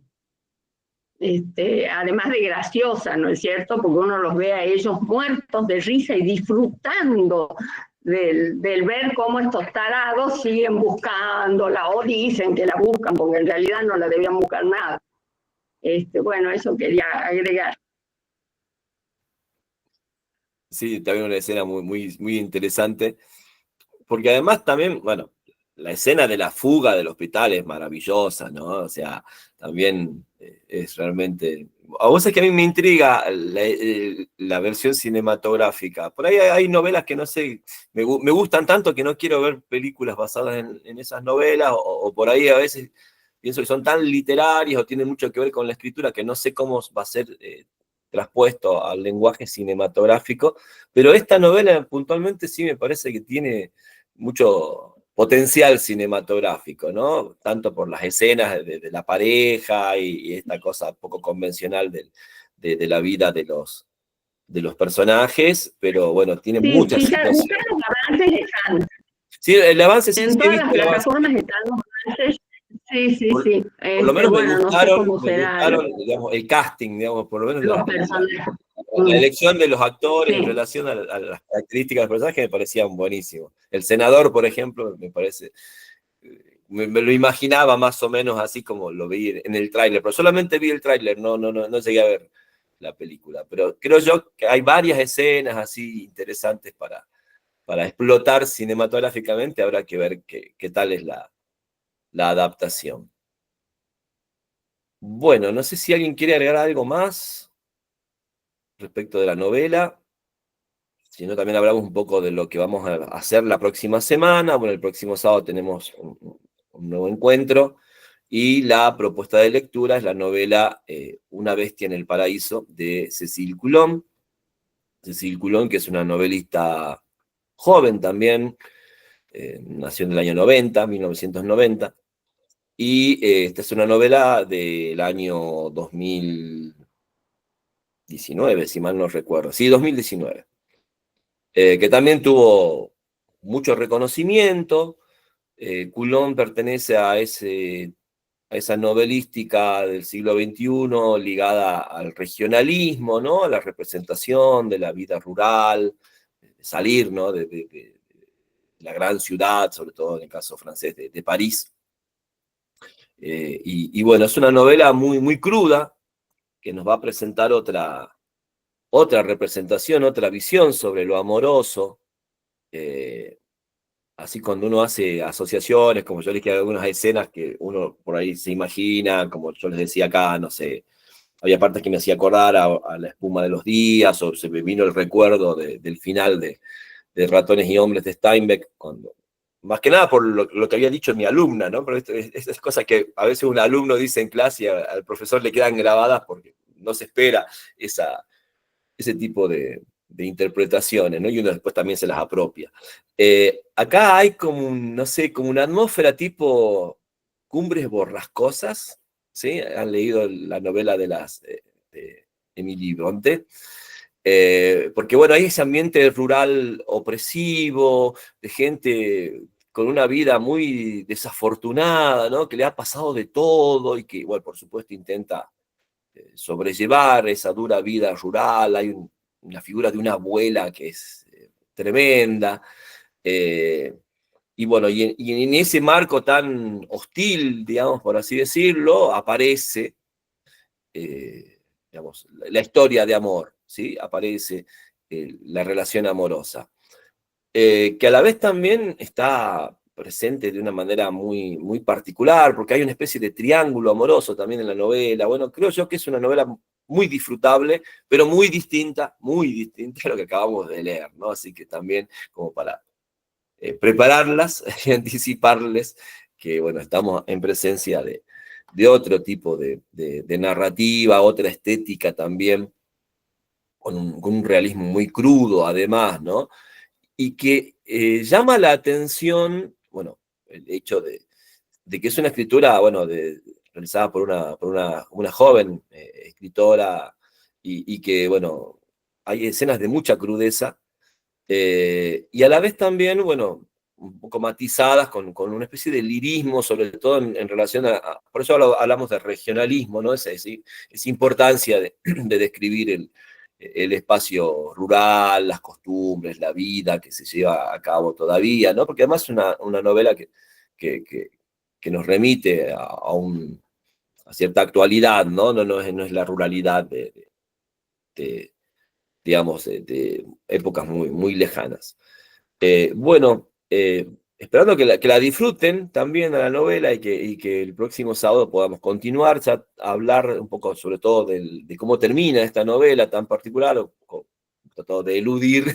además de graciosa, ¿no es cierto? Porque uno los ve a ellos muertos de risa y disfrutando del ver cómo estos tarados siguen buscándola o dicen que la buscan, porque en realidad no la debían buscar nada. Bueno, eso quería agregar. Sí, también una escena muy interesante, porque además también, bueno, la escena de la fuga del hospital es maravillosa, ¿no? O sea, también es realmente... A vos es que a mí me intriga la versión cinematográfica. Por ahí hay novelas que no sé, me gustan tanto que no quiero ver películas basadas en esas novelas, o por ahí a veces pienso que son tan literarias o tienen mucho que ver con la escritura que no sé cómo va a ser traspuesto al lenguaje cinematográfico, pero esta novela puntualmente sí me parece que tiene mucho potencial cinematográfico, ¿no? Tanto por las escenas de la pareja y esta cosa poco convencional de la vida de los personajes, pero bueno, tiene Sí, muchas fíjate, situaciones. los avances están. Sí, el avance sí, En sí he todas las visto el avance. plataformas están los avances. Sí, sí, sí. Por lo menos Bueno, no sé cómo será digamos, el casting, digamos, por lo menos los personajes. la elección de los actores en Sí. relación a las características del personaje me parecían buenísimos. El senador, por ejemplo, me parece, me lo imaginaba más o menos así como lo vi en el tráiler, pero solamente vi el tráiler, no llegué a ver la película. Pero creo yo que hay varias escenas así interesantes para explotar cinematográficamente, habrá que ver qué tal es la adaptación. Bueno, no sé si alguien quiere agregar algo más respecto de la novela. Si no, también hablamos un poco de lo que vamos a hacer la próxima semana. Bueno, el próximo sábado tenemos un nuevo encuentro y la propuesta de lectura es la novela Una bestia en el paraíso de Cécile Coulomb. Cécile Coulomb, que es una novelista joven también, nació en el año 90, 1990, y esta es una novela del año 2019, si mal no recuerdo. Sí, 2019. Que también tuvo mucho reconocimiento. Coulomb pertenece a esa novelística del siglo XXI ligada al regionalismo, ¿no? A la representación de la vida rural, de salir, ¿no? de la gran ciudad, sobre todo en el caso francés de París. Y bueno, es una novela muy cruda que nos va a presentar otra otra representación, otra visión sobre lo amoroso. Así cuando uno hace asociaciones, como yo les dije, algunas escenas que uno por ahí se imagina, como yo les decía acá, no sé, había partes que me hacía acordar a La espuma de los días, o se me vino el recuerdo del final de Ratones y Hombres de Steinbeck, cuando, más que nada por lo que había dicho mi alumna, ¿no? Pero esas cosas que a veces un alumno dice en clase y al profesor le quedan grabadas porque no se espera ese tipo de interpretaciones, ¿no? Y uno después también se las apropia. Acá hay como, no sé, como una atmósfera tipo Cumbres Borrascosas, ¿sí? Han leído la novela de Emily Bronte. Porque bueno, hay ese ambiente rural opresivo, de gente con una vida muy desafortunada, ¿no? Que le ha pasado de todo y que, bueno, por supuesto intenta sobrellevar esa dura vida rural. Hay una figura de una abuela que es tremenda. Y bueno, y en ese marco tan hostil, digamos, por así decirlo, aparece, digamos, la historia de amor, ¿sí? Aparece la relación amorosa, que a la vez también está presente de una manera muy, muy particular, porque hay una especie de triángulo amoroso también en la novela. Bueno, creo yo que es una novela muy disfrutable, pero muy distinta a lo que acabamos de leer, ¿no? Así que también como para prepararlas y anticiparles que, bueno, estamos en presencia de otro tipo de narrativa, otra estética también, con un realismo muy crudo además, ¿no? Y que llama la atención, bueno, el hecho de que es una escritura, bueno, realizada por una joven escritora y que, bueno, hay escenas de mucha crudeza y a la vez también, bueno, un poco matizadas con una especie de lirismo, sobre todo en relación por eso hablamos de regionalismo, ¿no? Esa importancia de describir el espacio rural, las costumbres, la vida que se lleva a cabo todavía, ¿no? Porque además es una novela que, que- que nos remite a cierta actualidad, ¿no? No es la ruralidad de, digamos, de épocas muy, muy lejanas. Bueno, esperando que la disfruten también a la novela y que el próximo sábado podamos continuar ya a hablar un poco sobre todo de cómo termina esta novela tan particular, o tratado de eludir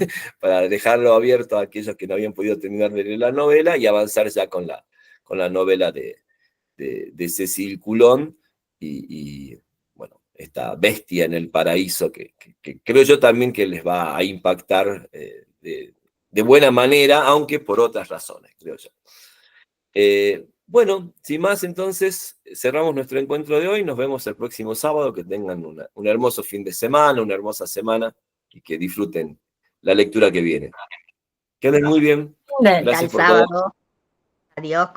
para dejarlo abierto a aquellos que no habían podido terminar de leer la novela y avanzar ya con la novela de Cécile Coulon y, bueno, esta bestia en el paraíso que creo yo también que les va a impactar de buena manera, aunque por otras razones, creo yo. Bueno, sin más, entonces cerramos nuestro encuentro de hoy. Nos vemos el próximo sábado. Que tengan un hermoso fin de semana, una hermosa semana y que disfruten la lectura que viene. Que anden muy bien. Hasta Gracias el por todo. sábado. Adiós.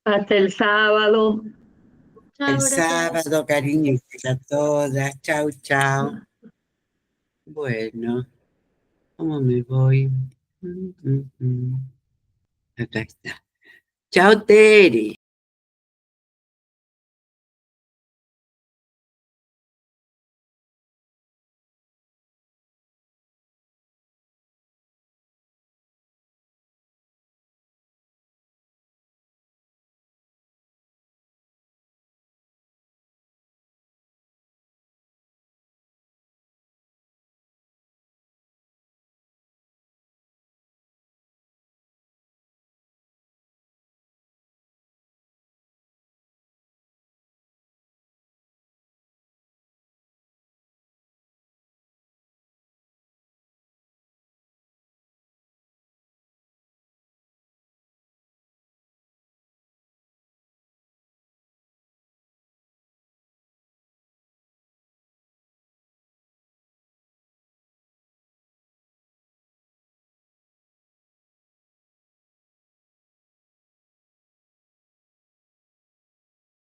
Hasta el sábado. El sábado, cariños a todas. Chau, chau. Bueno, ¿cómo me voy? Acá está. Chao, Tere.